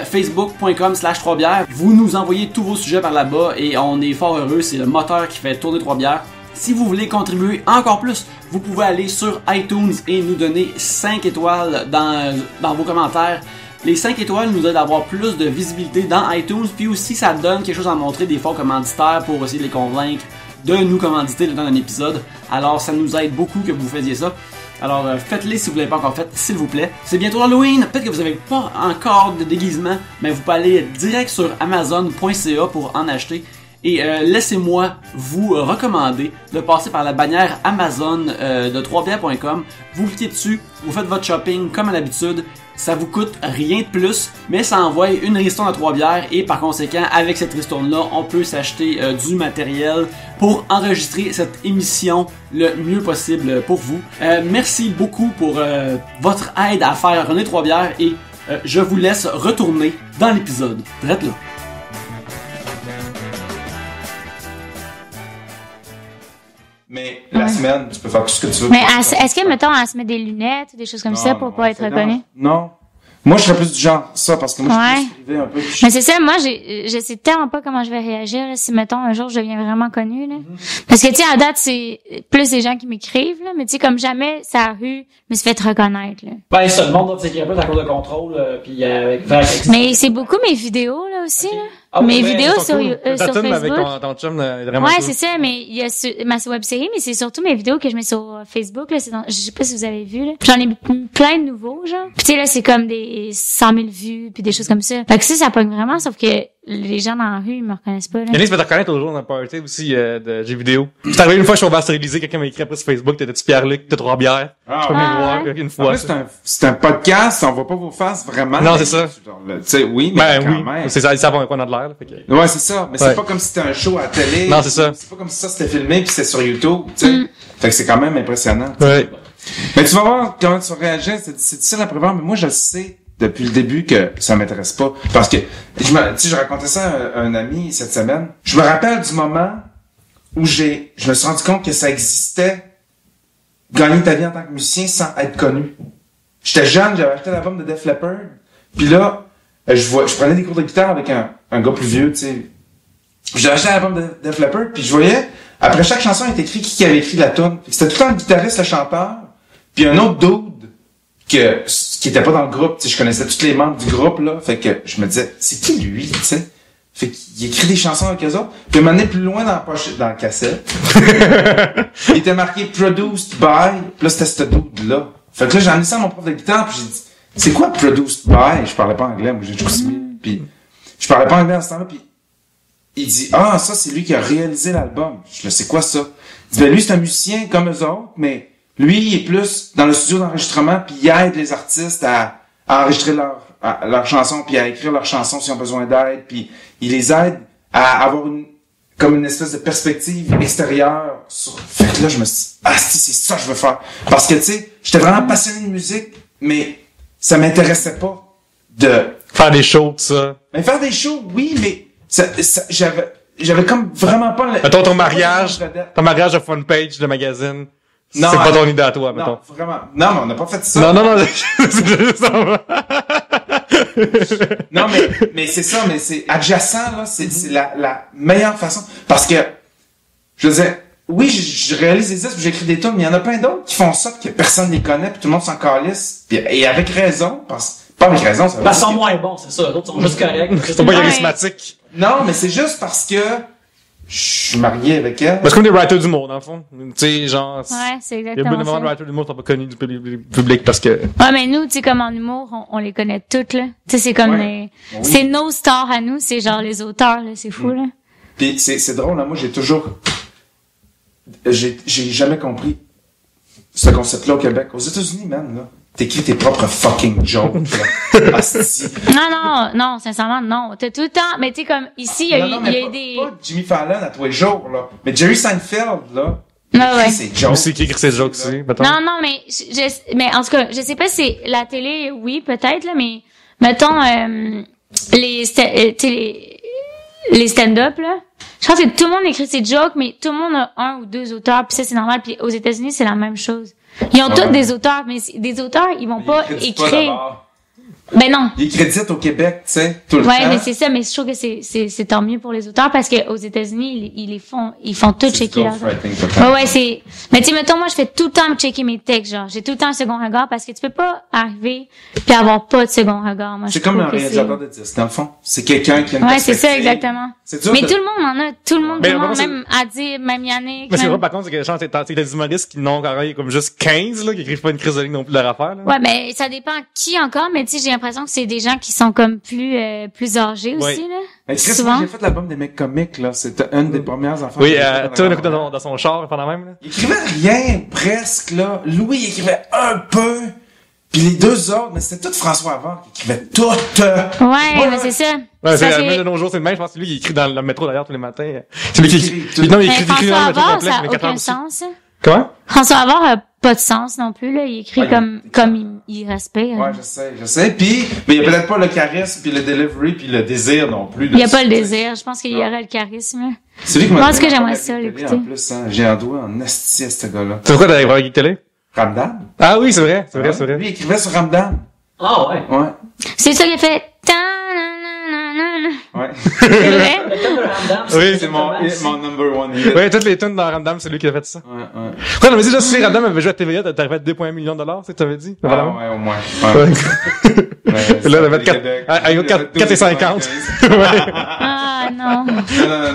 Facebook.com/3bières. Vous nous envoyez tous vos sujets par là-bas et on est fort heureux. C'est le moteur qui fait tourner Trois-Bières. Si vous voulez contribuer encore plus, vous pouvez aller sur iTunes et nous donner 5 étoiles dans vos commentaires. Les 5 étoiles nous aident à avoir plus de visibilité dans iTunes, puis aussi ça donne quelque chose à montrer des fois aux commanditaires pour essayer de les convaincre de nous commanditer le temps d'un épisode. Alors ça nous aide beaucoup que vous faisiez ça. Alors faites-les si vous ne l'avez pas encore fait, s'il vous plaît. C'est bientôt Halloween, peut-être que vous n'avez pas encore de déguisement, mais vous pouvez aller direct sur Amazon.ca pour en acheter. Et laissez-moi vous recommander de passer par la bannière Amazon de 3bières.com. Vous cliquez dessus, vous faites votre shopping comme à l'habitude. Ça vous coûte rien de plus, mais ça envoie une ristourne à Trois-Bières et par conséquent, avec cette ristourne-là, on peut s'acheter du matériel pour enregistrer cette émission le mieux possible pour vous. Merci beaucoup pour votre aide à faire René Trois-Bières et je vous laisse retourner dans l'épisode. Drette là. Mais la semaine, tu peux faire tout ce que tu veux. Mais est-ce que, mettons, elle se met des lunettes ou des choses comme ça pour pas être reconnue? Non. Moi, je serais plus du genre ça, parce que moi, je suis plus privé un peu. Mais c'est ça, moi, je sais tellement pas comment je vais réagir, là, si, mettons, un jour, je deviens vraiment connue, là. Parce que, tu sais, à date, c'est plus des gens qui m'écrivent, là, mais tu sais, comme jamais, ça a eu, je me suis fait reconnaître, là. Ben, ça, le monde, c'est qu'il y a un peu de la cour de contrôle, puis avec mais c'est beaucoup mes vidéos, là, aussi, là. Ah, mes vidéos sur Facebook. Avec ton chum, vraiment ouais, cool. c'est ça, mais il y a ma web-série, mais c'est surtout mes vidéos que je mets sur Facebook, là. Je sais pas si vous avez vu, là. J'en ai plein de nouveaux, genre. Puis tu sais, là, c'est comme des 100 000 vues, puis des choses comme ça. Fait que ça pogne vraiment, sauf que les gens dans la rue, ils me reconnaissent pas, là. Yannick, tu vas te reconnaître au jour d'un party aussi, de jeux vidéo. C'est arrivé une fois, je suis au Bastille-Élysée, quelqu'un m'a écrit après sur Facebook, t'étais-tu Pierre-Luc, t'as Trois-Bières. Je peux venir voir, une fois. C'est un podcast, on voit pas vos faces vraiment. Non, c'est ça. Tu sais, oui, mais quand même. C'est ça, ils savent qu'on a de l'air, là. Ouais, c'est ça. Mais c'est pas comme si c'était un show à la télé. Non, c'est ça. C'est pas comme si ça c'était filmé puis c'était sur YouTube, tu sais. Fait que c'est quand même impressionnant. Ouais. Mais tu vas voir comment tu vas réagir. C'est difficile à prévoir, mais moi, je sais depuis le début que ça m'intéresse pas. Parce que, je racontais ça à un ami cette semaine. Je me rappelle du moment où je me suis rendu compte que ça existait, gagner ta vie en tant que musicien sans être connu. J'étais jeune, j'avais acheté l'album de Def Leppard. Puis là, je prenais des cours de guitare avec un gars plus vieux, tu sais, J'ai acheté l'album de Def Leppard, puis je voyais, après chaque chanson, il était écrit qui avait écrit la tune. C'était tout le temps le guitariste, le chanteur, puis un autre dude qui était pas dans le groupe. Tu sais, je connaissais tous les membres du groupe, là. Fait que je me disais, c'est qui lui, tu sais? Fait qu'il écrit des chansons avec eux autres. Puis il m'a amené plus loin dans le cassette. Il était marqué Produced by, puis là, c'était ce dude-là. Fait que là, j'ai amené ça à mon prof de guitare, puis j'ai dit, c'est quoi Produced by? Je parlais pas anglais, moi, j'ai toujours puis je parlais pas anglais à ce temps-là, puis il dit, ça, c'est lui qui a réalisé l'album. Je dis, c'est quoi ça? Il dit, ben, lui, c'est un musicien comme eux autres, mais lui, il est plus dans le studio d'enregistrement, puis il aide les artistes à enregistrer leurs chansons, puis à écrire leurs chansons s'ils ont besoin d'aide, puis il les aide à avoir une espèce de perspective extérieure. Fait que là, je me suis dit, c'est ça que je veux faire. Parce que, tu sais, j'étais vraiment passionné de musique, mais ça m'intéressait pas de... Faire des shows, tout ça. Mais faire des shows, oui, mais j'avais comme vraiment pas... Mettons ton mariage de front page de magazine. Non, c'est pas ton idée à toi, mettons. Non, vraiment. Non, mais on n'a pas fait ça. Non. Non, mais c'est ça, mais c'est adjacent, là. C'est la meilleure façon. Parce que, je veux dire, oui, je réalise des disques, j'écris des tunes, mais il y en a plein d'autres qui font ça, que personne les connaît, puis tout le monde s'en calisse. Et avec raison, pas avec raison, ça ils sont moins bons, c'est ça. D'autres sont juste corrects. Ils sont pas charismatiques. Non, mais c'est juste parce que je suis marié avec elle. C'est comme des writers d'humour, dans le fond. Tu sais, genre... Ouais, c'est exactement ça. Il y a beaucoup de writers d'humour qui sont pas connus du public parce que... Ouais, mais nous, tu sais, comme en humour, on les connaît toutes, là. Tu sais, c'est comme c'est nos stars à nous, c'est genre les auteurs, là. C'est fou, là. Puis c'est drôle, là. Moi, j'ai jamais compris ce concept-là au Québec. Aux États-Unis, man, là. T'écris tes propres fucking jokes, là. Asti. Non, sincèrement, non. T'as tout le temps, mais tu sais, comme, ici, il y a des... Pas Jimmy Fallon à tous les jours, là. Mais Jerry Seinfeld, là. Ouais. Ses jokes. Aussi qui écrit ses jokes aussi, mettons. Non, mais, mais en tout cas, je sais pas si c'est la télé, oui, peut-être, là, mais, mettons, les stand-up, là. Je pense que tout le monde écrit ses jokes, mais tout le monde a un ou deux auteurs, puis ça, c'est normal. Puis aux États-Unis, c'est la même chose. Ils ont tous des auteurs, mais des auteurs, ils vont pas écrire. Ben non. Ils créditent au Québec, tu sais, tout le temps. Ouais, mais c'est ça, mais je trouve que c'est tant mieux pour les auteurs parce que aux États-Unis, ils font tout checker là. Ouais, mais tu sais, mettons, moi, je fais tout le temps checker mes textes, genre. J'ai tout le temps un second regard parce que tu peux pas arriver puis avoir pas de second regard, moi. C'est comme un réalisateur de disques, dans le fond. C'est quelqu'un qui a une perspective. Ouais, c'est ça, exactement. Mais tout le monde en a, tout le monde, même Adi, même Yannick. Mais c'est vrai, par contre, c'est que t'as des humoristes qui n'ont carrément comme juste 15, là, qui écrivent pas une crise de ligne non plus de leur affaire, là. Ouais, mais ça dépend qui encore, mais tu sais, j'ai l'impression que c'est des gens qui sont comme plus âgés aussi, là. Mais Chris, moi, j'ai fait l'album des mecs comiques, là. C'était une des premières affaires. Oui, tu as écouté dans son char pendant même, là. Il écrivait rien, presque, là. Louis, il écrivait un peu. Puis les deux autres, mais c'était tout François Avant qui écrivait tout. Ouais, mais c'est ça. Ouais, c'est de nos jours, c'est le même. Je pense que lui, il écrit dans le métro d'ailleurs tous les matins. C'est lui qui écrit. Non, il écrit François dans le métro Havard, complet, ça mais a 4 heures aucun aussi. sens. Comment? François Havard a pas de sens non plus, là. Il écrit comme il respire. Ouais, je sais. Puis, mais il y a peut-être pas le charisme, puis le delivery, puis le désir non plus. Il y a pas le désir. Je pense qu'il y aurait le charisme, là. C'est lui qui m'a Je pense que j'aimerais ça l'écouter. En plus, hein, j'ai un doigt en asti à ce gars-là. C'est pourquoi t'allais voir Geek Télé? Ramdan? Ah oui, c'est vrai. Lui, il écrivait sur Ramdan. Ah ouais. Ouais. C'est ça qu'il a fait. Ouais. C'est vrai? Le thème de Ramdam, Oui, c'est mon number one hit. Oui, toutes les tunes dans Ramdam, c'est lui qui a fait ça. Ouais. Ouais, non, mais si Ramdam avait joué à TVA, t'aurais fait 2,1 millions de dollars, c'est ce que t'avais dit? Ah, ouais, au moins. Ouais. Là, t'avais fait 4,50. Ah, non.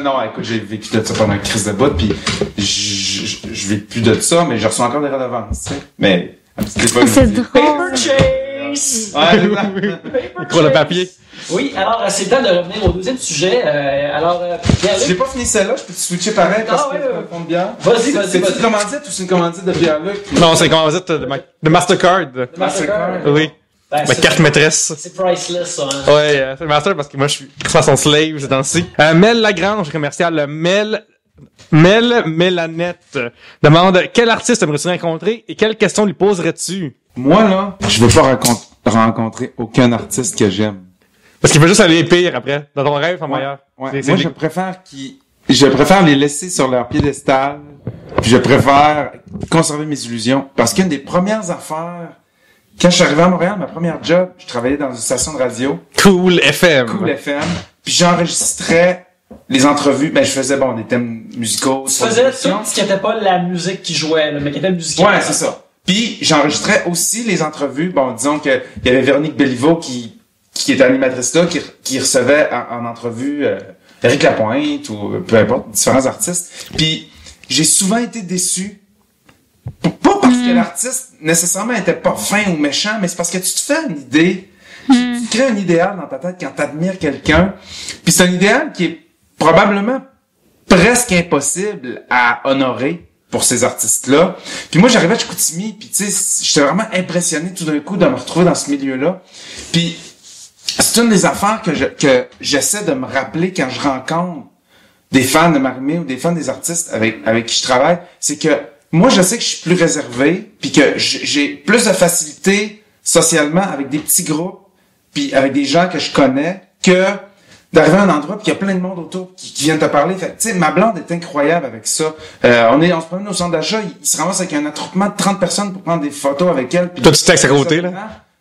Non, écoute, j'ai vécu de ça pendant une crise de bout, pis je vis plus de ça, mais je reçois encore des redevances, tu sais. Mais, c'est drôle. Paper Chase! Ouais, Pour le papier. Oui, alors c'est le temps de revenir au deuxième sujet. Pierre-Luc. j'ai pas fini celle-là, je peux te switcher pareil parce que ça répond bien. Vas-y. C'est une commandite ou c'est une commandite de Pierre-Luc? Non, c'est une commandite de Mastercard. Mastercard. Oui. Ma carte maîtresse. C'est priceless, ça. Hein? Ouais, c'est Master parce que moi, je suis son slave ces temps-ci. Mel Lagrange, commercial, Mel Mélanette demande quel artiste aimerais-tu rencontrer et quelles questions lui poserais-tu? Moi, là, je veux pas rencontrer aucun artiste que j'aime. Parce qu'il veut juste aller pire après. Dans ton rêve, en meilleur. Ouais. Moi, je préfère les laisser sur leur piédestal. Puis je préfère conserver mes illusions. Parce qu'une des premières affaires, quand je suis arrivé à Montréal, ma première job, je travaillais dans une station de radio. Cool FM. Puis j'enregistrais les entrevues, ben je faisais des thèmes musicaux. Tu faisais tout ce qui n'était pas la musique qui jouait, mais qui était musical. Ouais, c'est ça. Puis j'enregistrais aussi les entrevues. Disons que il y avait Véronique Béliveau qui était animatrice là, qui recevait en entrevue Éric Lapointe ou peu importe, différents artistes. Puis j'ai souvent été déçu. Pas parce que l'artiste nécessairement était pas fin ou méchant, mais c'est parce que tu te fais une idée. Tu te crées un idéal dans ta tête quand t'admires quelqu'un. Puis c'est un idéal qui est probablement presque impossible à honorer pour ces artistes-là. Puis moi, j'arrivais à Chicoutimi, puis tu sais, j'étais vraiment impressionné tout d'un coup de me retrouver dans ce milieu-là. Puis c'est une des affaires que j'essaie de me rappeler quand je rencontre des fans de Marie-Mé ou des fans des artistes avec qui je travaille, c'est que moi, je sais que je suis plus réservé, puis que j'ai plus de facilité socialement avec des petits groupes, puis avec des gens que je connais, que d'arriver à un endroit puis qu'il y a plein de monde autour qui viennent te parler. Fait tu sais, ma blonde est incroyable avec ça. On se promène au centre d'achat, il se ramasse avec un attroupement de 30 personnes pour prendre des photos avec elle. Toi, tu textes à côté, là?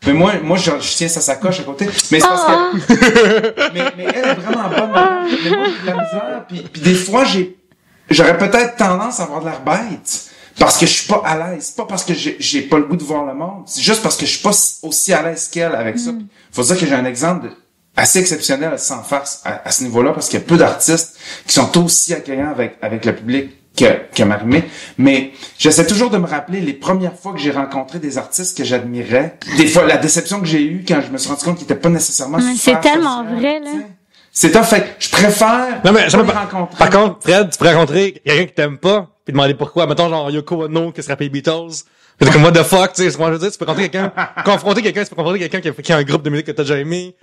Mais moi, je tiens sa sacoche à côté. Mais c'est parce que, mais elle est vraiment bonne. Mais moi, j'ai de la misère. Puis des fois, j'aurais peut-être tendance à avoir de l'air bête. Parce que je suis pas à l'aise. Pas parce que j'ai pas le goût de voir le monde. C'est juste parce que je suis pas aussi à l'aise qu'elle avec ça. Faut dire que j'ai un exemple assez exceptionnel sans farce à ce niveau-là, parce qu'il y a peu d'artistes qui sont aussi accueillants avec le public que Marie-Mé. Mais j'essaie toujours de me rappeler les premières fois que j'ai rencontré des artistes que j'admirais. Des fois, la déception que j'ai eue quand je me suis rendu compte qu'ils étaient pas nécessairement super c'est tellement social, vrai, là. T'sais. C'est un fait. Je préfère non, mais pas les rencontrer. Par contre, Fred, tu pourrais rencontrer quelqu'un que t'aimes pas, puis demander pourquoi. Mettons, genre, Yoko Ono, qui se rappelle Beatles. C'est comme, what the fuck, tu sais, moi, je veux dire, tu peux confronter quelqu'un qui a un groupe de musique que t'as déjà aimé.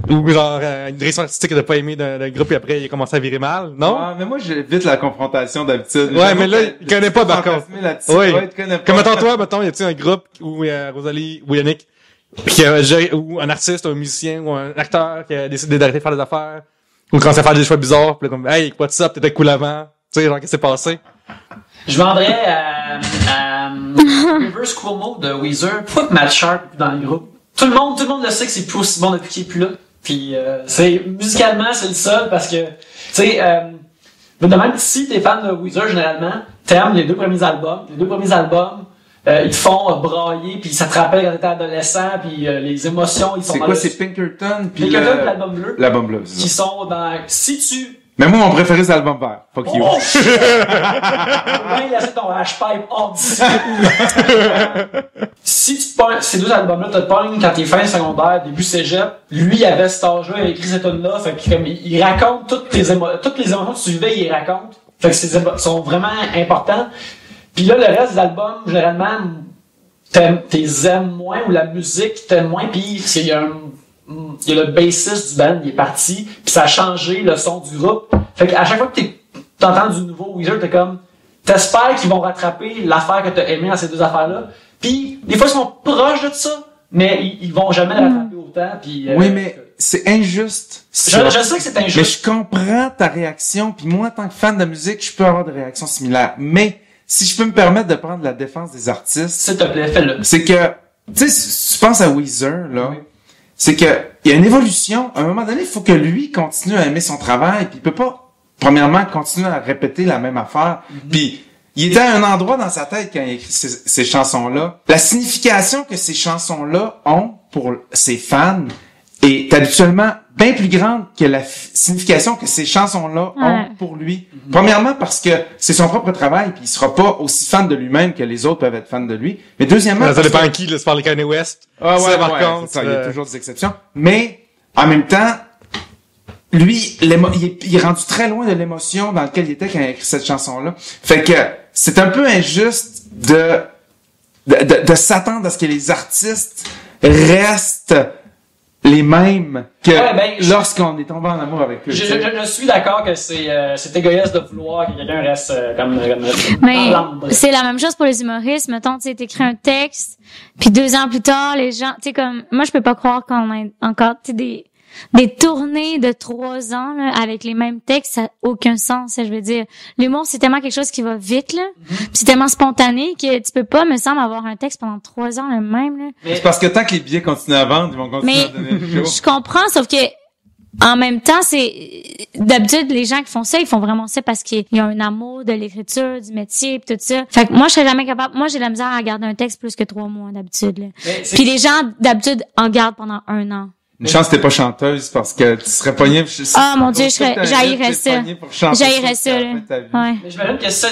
Ou genre, une direction artistique que t'as pas aimé d'un groupe, et après, il a commencé à virer mal, non? Ouais, mais moi, j'évite la confrontation d'habitude. Ouais, mais là, il connaît pas, par contre. Oui. Ouais, comme mettons, toi, y a-tu un groupe où Rosalie ou Yannick, ou un artiste, un musicien, ou un acteur qui a décidé d'arrêter de faire des affaires, ou commencer à faire des choix bizarres, pis là, comme, hey, what's up, t'étais cool avant. Tu sais, genre, qu'est-ce qui s'est passé? Je vendrais à Rivers Cuomo de Weezer, pourquoi que Matt Sharp dans le groupe? Tout le monde le sait que c'est plus aussi bon depuis qu'il est plus là. Puis musicalement, c'est le seul parce que, tu sais, de même, si t'es fan de Weezer, généralement, t'aimes les deux premiers albums. Les deux premiers albums, ils te font brailler, puis ça te rappelle quand t'étais adolescent, puis les émotions, ils sont... C'est quoi, c'est Pinkerton? Puis l'album bleu. L'album bleu, c'est ça. Qui sont dans... Si tu... Mais moi, mon préféré, c'est l'album vert. Fuck you. Oh, shit! Ben, laissez ton hashpipe hors d'ici. Si tu pognes ces deux albums-là, tu te pognes quand t'es fin secondaire, début cégep, lui, il avait cet âge-là, il a écrit cette tune-là, fait que comme, il raconte toutes les émotions que tu vivais, il les raconte. Fait que ces sont vraiment importants. Puis là, le reste des albums, généralement, t'es aimes moins, ou la musique t'aime moins, pis il y a le bassiste du band, il est parti, puis ça a changé le son du groupe. Fait qu'à chaque fois que t'entends du nouveau Weezer, t'es comme, t'espères qu'ils vont rattraper l'affaire que t'as aimé dans ces deux affaires-là. Puis des fois ils sont proches de ça, mais ils vont jamais le rattraper autant. Puis oui, mais c'est injuste. Je sais que c'est injuste. Mais je comprends ta réaction, puis moi, en tant que fan de musique, je peux avoir des réactions similaires. Mais si je peux me permettre de prendre la défense des artistes, s'il te plaît, fais-le. C'est que, tu sais, si tu penses à Weezer, là. Oui. C'est que il y a une évolution. À un moment donné, il faut que lui continue à aimer son travail, puis il peut pas, premièrement, continuer à répéter la même affaire. Puis il était à un endroit dans sa tête quand il a écrit ces chansons-là. La signification que ces chansons-là ont pour ses fans est habituellement bien plus grande que la signification que ces chansons-là ont pour lui. Premièrement, parce que c'est son propre travail, puis il sera pas aussi fan de lui-même que les autres peuvent être fans de lui. Mais deuxièmement... Ça dépend à qui, là, c'est par les Kanye West. Ah ouais, par contre, ça, il y a toujours des exceptions. Mais, en même temps, lui, il est rendu très loin de l'émotion dans laquelle il était quand il a écrit cette chanson-là. Fait que, c'est un peu injuste de s'attendre à ce que les artistes restent les mêmes que lorsqu'on est tombé en amour avec eux. Je suis d'accord que c'est égoïste de vouloir que quelqu'un reste comme mais c'est la même chose pour les humoristes. Mettons, tu sais, t'écris un texte, puis 2 ans plus tard, les gens, tu sais, comme moi, je peux pas croire qu'on a encore, tu sais, des tournées de 3 ans là, avec les mêmes textes, ça n'a aucun sens. Je veux dire, l'humour, c'est tellement quelque chose qui va vite, là. Puis c'est tellement spontané que tu peux pas, me semble, avoir un texte pendant 3 ans le même. Là. Mais c'est parce que tant que les billets continuent à vendre, ils vont continuer à donner le show. Je comprends, sauf que en même temps, d'habitude, les gens qui font ça, ils font vraiment ça parce qu'ils ont un amour de l'écriture, du métier, pis tout ça. Fait que moi, je serais jamais capable. Moi, j'ai de la misère à garder un texte plus que 3 mois, d'habitude, là. Puis les gens, d'habitude, en gardent pendant 1 an. Une chance que t'es pas chanteuse parce que tu serais pognée. Ah, mon Dieu, j'haïrais ça. J'haïrais ça, là. Ouais. Mais j'imagine que ça,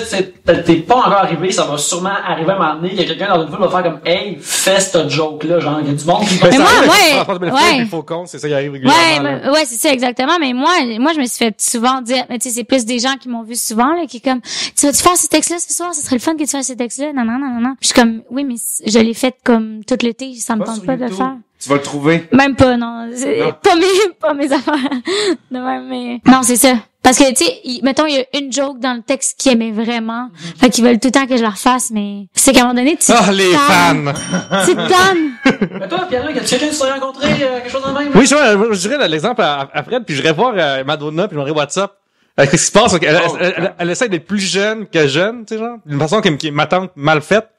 t'es pas encore arrivé, ça va sûrement arriver à un moment donné, qu'il y a quelqu'un dans une foule va faire comme, hey, fais cette joke-là, genre, il y a du monde qui va. Mais moi, il faut compte, c'est ça qui arrive régulièrement. Ouais, c'est ça, exactement. Mais moi, je me suis fait souvent dire, mais tu sais, c'est plus des gens qui m'ont vu souvent, là, qui comme, tu vas-tu faire ces textes-là ce soir? Ce serait le fun que tu fasses ces textes-là. Non. Je suis comme, oui, mais je l'ai fait comme tout l'été, ça me tente pas de le faire. Tu vas le trouver. Même pas, non. Pas mes affaires. De même, mais... Non, c'est ça. Parce que, tu sais, mettons, il y a une joke dans le texte qu'ils aimaient vraiment. Fait qu'ils veulent tout le temps que je la refasse, mais c'est qu'à un moment donné, tu les fans! Tu te donnes! Mais toi, Pierre-Luc, as-tu quelqu'un qui s'est rencontré, quelque chose dans le même? Oui, je dirais l'exemple à Fred, puis je vais voir Madonna, puis j'aurai WhatsApp. Qu'est-ce qui se passe? Elle essaie d'être plus jeune que jeune, tu sais, genre. D'une façon qui est ma tante mal faite.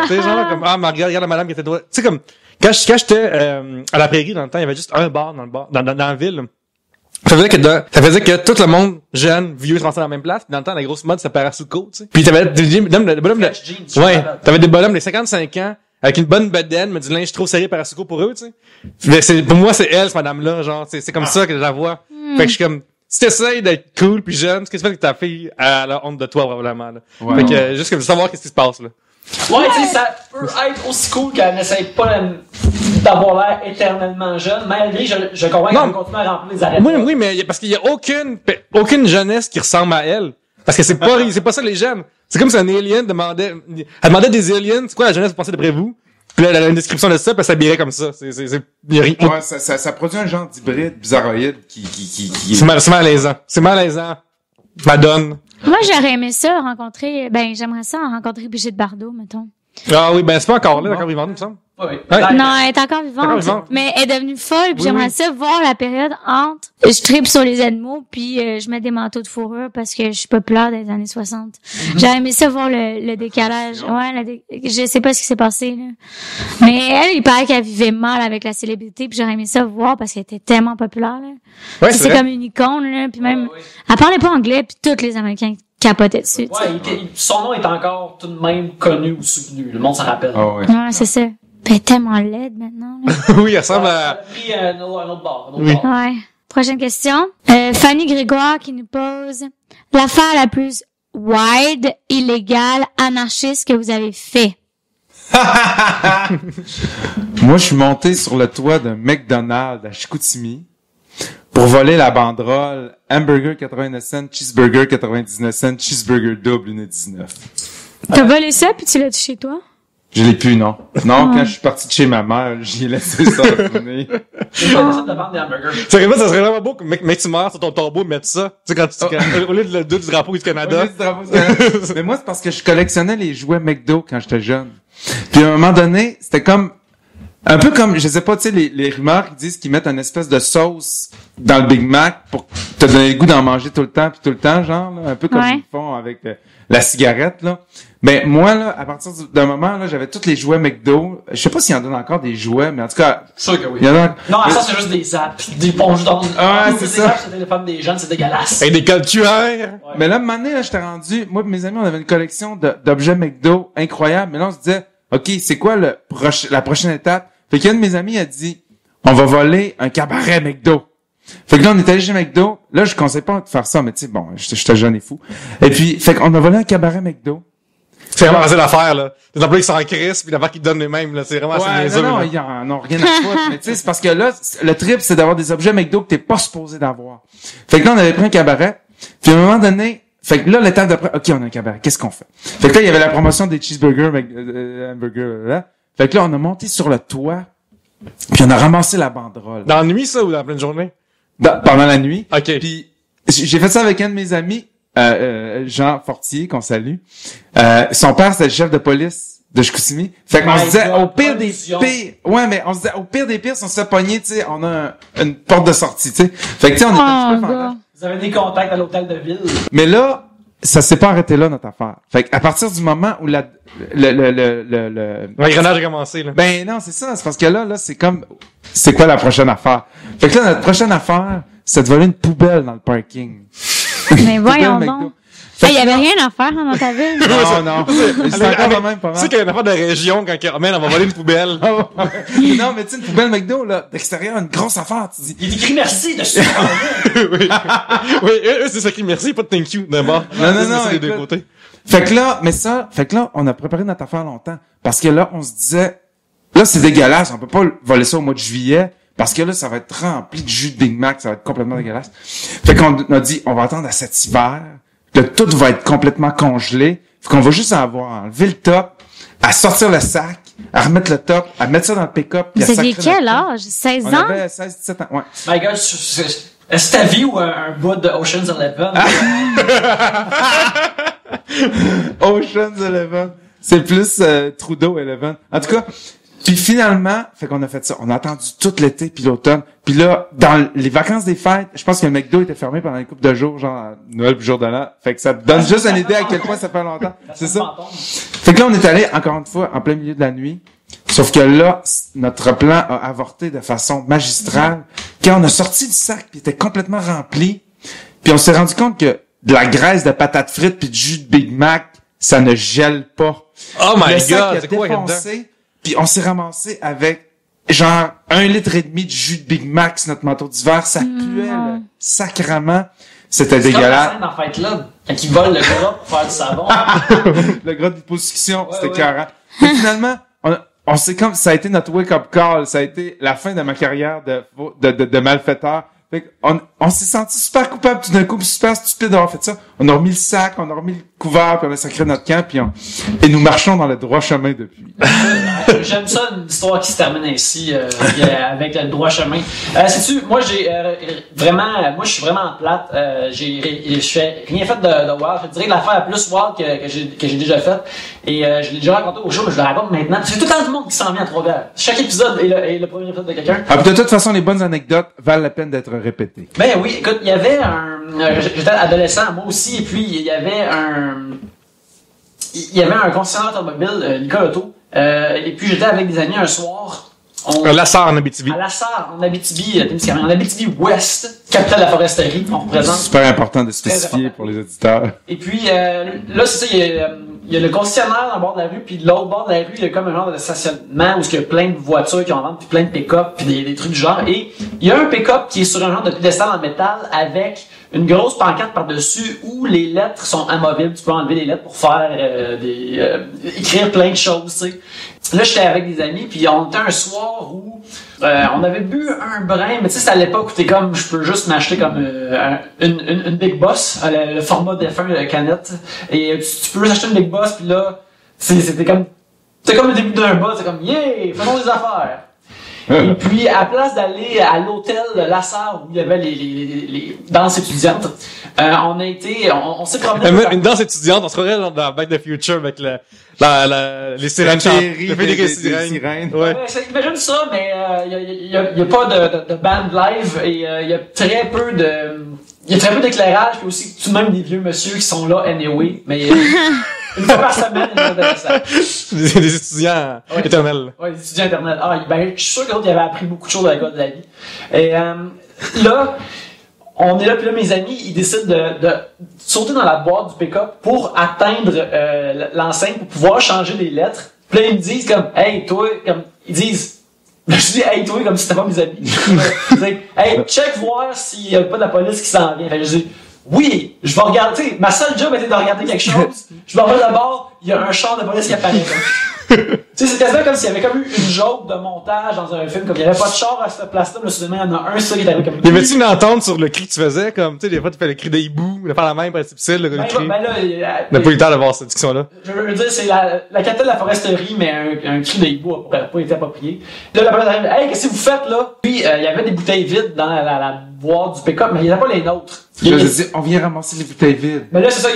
Tu sais, genre, comme, regarde la madame qui était droite. Tu sais, comme, quand j'étais à la prairie dans le temps, il y avait juste un bar dans la ville. Ça faisait que tout le monde jeune, vieux, se ramassait dans la même place. Puis dans le temps, la grosse mode, c'était Parasuco, tu sais. Puis t'avais des bonhommes t'avais des bonhommes de 55 ans avec une bonne bedaine, mais du linge trop serré Parasuco pour eux, tu sais. Mais pour moi, c'est elle, cette madame-là, genre, c'est comme ça que je la vois. Fait que je suis comme, si t'essayes d'être cool puis jeune, ce que tu fais que ta fille a la honte de toi, probablement, là. Fait que, juste comme savoir qu'est-ce qui se passe, là. Ouais, tu sais, ça peut être aussi cool qu'elle n'essaye pas d'avoir l'air éternellement jeune, malgré, je comprends qu'elle continue à remplir les arrêts. Oui, mais parce qu'il y a aucune jeunesse qui ressemble à elle. Parce que c'est pas ça les jeunes. C'est comme si un alien demandait des aliens, c'est quoi la jeunesse, vous pensez d'après vous? Puis là, elle a une description de ça, puis elle s'habillerait comme ça. Y a rien. Ouais, ça produit un genre d'hybride bizarroïde qui... C'est malaisant. C'est malaisant. Madone. Moi, j'aurais aimé ça j'aimerais ça rencontrer Brigitte Bardot, mettons. Ah oui, c'est pas encore là, encore vivante, il me semble. Oui. Non, elle est encore vivante. Mais elle est devenue folle, puis j'aimerais ça voir la période entre je tripe sur les animaux, puis je mets des manteaux de fourrure parce que je suis populaire dans les années 60. J'aurais aimé ça voir le décalage. Ouais, je sais pas ce qui s'est passé, là. Mais elle, il paraît qu'elle vivait mal avec la célébrité, puis j'aurais aimé ça voir parce qu'elle était tellement populaire, là. Ouais, c'est comme une icône, là, puis même, elle parlait pas anglais, puis tous les Américains capotaient dessus. Ouais, son nom est encore tout de même connu ou souvenu. Le monde s'en rappelle. Ouais, c'est ça. Elle est tellement laide maintenant. Là. Oui, elle ressemble à... Elle a pris un autre bar. Ouais. Prochaine question. Fanny Grégoire qui nous pose l'affaire la plus wide, illégale, anarchiste que vous avez fait. Moi, je suis monté sur le toit d'un McDonald's à Chicoutimi pour voler la banderole hamburger 89 cents, cheeseburger 99 cents, cheeseburger double 1,19. T'as volé ça puis tu l'as dit chez toi? Je l'ai plus, non. Non, quand je suis parti de chez ma mère, j'ai laissé ça retourner. J'ai pas ça de vendre des hamburgers. Ça serait vraiment beau que mec tu meurs sur ton tombeau mettre ça. Tu sais, quand au lieu de du drapeau du Canada. Mais moi, c'est parce que je collectionnais les jouets McDo quand j'étais jeune. Puis à un moment donné, c'était comme, un peu comme, je sais pas, tu sais, les rumeurs qui disent qu'ils mettent une espèce de sauce dans le Big Mac pour te donner le goût d'en manger tout le temps, genre, là, un peu comme ils font avec la cigarette, là. Ben, moi, là, à partir d'un moment, là, j'avais tous les jouets McDo. Je sais pas s'il y en donne encore des jouets, mais en tout cas. Sûr que oui. Il y en a... Non, ça, c'est juste des apps, des ponges d'ondes. Ah, c'est ça. C'est des téléphones des jeunes, c'est dégueulasse. Avec des calcuaires. Ouais. Mais là, un moment donné, là, j'étais rendu, moi et mes amis, on avait une collection d'objets McDo incroyables. Mais là, on se disait, OK, c'est quoi la prochaine étape? Fait qu'un de mes amis a dit, on va voler un cabaret McDo. Fait que là, on est allé chez McDo. Là, je conseille pas de faire ça, mais tu sais, bon, j'étais jeune et fou. Et puis, fait qu'on a volé un cabaret McDo. C'est vraiment assez l'affaire, là. Les employés qui s'en crissent, puis l'affaire qui te donne les mêmes, là. C'est vraiment assez niaiseux. Non, ils en ont rien à foutre. Mais tu sais, c'est parce que là, le trip, c'est d'avoir des objets McDo que t'es pas supposé d'avoir. Fait que là, on avait pris un cabaret. Puis à un moment donné, fait que là, l'étape d'après, OK, on a un cabaret. Qu'est-ce qu'on fait? Fait que là, il y avait la promotion des cheeseburgers, hamburgers, là. Fait que là, on a monté sur le toit. Puis on a ramassé la banderole. Dans la nuit, ça, ou dans la pleine journée? Pendant la nuit. OK. Puis j'ai fait ça avec un de mes amis. Jean Fortier, qu'on salue. Son père, c'était le chef de police de Chicoutimi. Fait qu'on se disait, au pire des pires, au pire des pires, si on se fait pogner, tu sais, on a une porte de sortie, tu sais. Fait que, tu sais, on est un petit peu fantasme. Vous avez des contacts à l'hôtel de ville. Mais là, ça s'est pas arrêté là, notre affaire. Fait qu'à partir du moment où l'engrenage a commencé, là. Ben, non, c'est ça. C'est parce que là, c'est comme, c'est quoi la prochaine affaire? Fait que là, notre prochaine affaire, c'était de voler une poubelle dans le parking. Mais voyons donc. Il y avait rien à faire dans ta ville. Non. C'est encore quand même pas mal. Tu sais qu'il y a une affaire de région quand on va voler une poubelle. Non, mais tu sais, une poubelle McDo, là, d'extérieur, une grosse affaire, tu dis. Il écrit merci dessus. Oui, c'est ça qui merci, pas de thank you, d'abord. Non, c'est des deux côtés. Fait que là, on a préparé notre affaire longtemps. Parce que là, on se disait, là, c'est dégueulasse, on peut pas voler ça au mois de juillet. Parce que là, ça va être rempli de jus de Big Mac, ça va être complètement dégueulasse. Fait qu'on a dit, on va attendre à cet hiver. Que tout va être complètement congelé. Fait qu'on va juste avoir à enlever le top, à sortir le sac, à remettre le top, à mettre ça dans le pick-up. Vous aviez quel âge? 16 ans? On avait 16-17 ans, ouais. My God, est-ce ta vie ou un bout de Ocean's 11? Ocean's 11. C'est plus Trudeau 11. En tout cas, puis finalement, fait qu'on a fait ça. On a attendu tout l'été puis l'automne. Puis là, dans les vacances des fêtes, je pense que le McDo était fermé pendant une couple de jours, genre Noël puis jour de l'an. Fait que ça te donne juste une idée à quel point ça fait longtemps. C'est ça. Fait que là, on est allé, encore une fois, en plein milieu de la nuit. Sauf que là, notre plan a avorté de façon magistrale. Quand on a sorti du sac, puis il était complètement rempli. Puis on s'est rendu compte que de la graisse de patates frites puis du jus de Big Mac, ça ne gèle pas. Oh my le sac God, c'est quoi là-dedans? Puis on s'est ramassé avec genre 1,5 litre de jus de Big Mac sur notre manteau d'hiver. Ça puait là, sacrément. C'était dégueulasse. C'est comme la scène dans Fight Club, quand ils volent le gras pour faire du savon. Le gras de liposuction, c'était carré. Et finalement, on s'est comme, ça a été notre wake-up call. Ça a été la fin de ma carrière de malfaiteur. Fait on s'est senti super coupable tout d'un coup, super stupide d'avoir fait ça. On a remis le sac, on a remis le couvert, puis on a sacré notre camp, et nous marchons dans le droit chemin depuis. J'aime ça, une histoire qui se termine ainsi, avec le droit chemin. Sais-tu, moi, je suis vraiment plate. Je fais rien fait de wild. Je dirais que l'affaire la plus wild que j'ai déjà faite. Et je l'ai déjà raconté au show, mais je la raconte maintenant. C'est tout le temps du monde qui s'en vient à Trois-Rivières. Chaque épisode est le premier épisode de quelqu'un. Ah, puis de toute façon, les bonnes anecdotes valent la peine d'être répétées. Ben oui, écoute, il y avait j'étais adolescent, moi aussi, et puis il y avait un concessionnaire automobile, Nicolas Auto, et puis j'étais avec des amis un soir. Lassar en Abitibi. À Lassar, en Abitibi, en Abitibi-Ouest, capitale de la foresterie, on représente. Super important de spécifier pour les auditeurs. Et puis, là, c'est ça, il y a le concessionnaire dans le bord de la rue, puis de l'autre bord de la rue, il y a comme un genre de stationnement où il y a plein de voitures qui en vendent, puis plein de pick-up, puis des trucs du genre. Et il y a un pick-up qui est sur un genre de piédestal en métal avec une grosse pancarte par-dessus où les lettres sont amovibles. Tu peux enlever les lettres pour faire écrire plein de choses, tu sais. Là, j'étais avec des amis, puis on était un soir où on avait bu un brin, mais tu sais, c'est à l'époque où t'es comme, je peux juste m'acheter comme une Big Boss, le format F1 canette, et tu peux juste acheter une Big Boss, puis là, c'était comme le début d'un bas, c'est comme, yeah, faisons des affaires. Et puis, à la place d'aller à l'hôtel Lassar où il y avait les danses étudiantes, on s'est promené. Une danse étudiante, on se croirait dans Back to the Future avec les sirènes des sirènes. Ouais. Imagine ça, mais il y a pas de band live et il y a très peu d'éclairage, puis aussi tout de même des vieux monsieur qui sont là anyway, mais une fois par semaine, ils intéressants. Des étudiants éternels. Ouais, des étudiants éternels. Ben, je suis sûr que l'autre, il avait appris beaucoup de choses à l'école de la vie. Et là, on est là, puis là, mes amis, ils décident de sauter dans la boîte du pick-up pour atteindre l'enseigne, pour pouvoir changer les lettres. Puis là, ils me disent comme, hey, toi, comme, ils disent, je dis, hey, toi, comme si c'était pas mes amis. Ils disent, hey, check voir s'il y a pas de la police qui s'en vient. Fait que je dis, oui, je vais regarder, ma seule job était de regarder quelque chose. Je m'en vais d'abord, il y a un char de police qui apparaît. Tu sais, c'est quasiment comme s'il y avait comme eu une joke de montage dans un film, comme il n'y avait pas de char à cette place-là, mais soudainement, il y en a un seul qui est arrivé comme... Y avait-tu une entente sur le cri que tu faisais, comme, tu sais, des fois, tu fais le cri des hiboux, de faire la même, c'est difficile, le cri. Ben là, on n'a pas eu le temps d'avoir cette discussion-là. Je veux dire, c'est la capitale de la foresterie, mais un cri de hibou n'aurait pas été approprié. Là, la police arrive, hey, qu'est-ce que vous faites, là? Puis, il y avait des bouteilles vides dans la boîte du pick-up, mais il n'y en a pas les nôtres. Je dis, on vient ramasser les bouteilles vides. Mais là, c'est ça,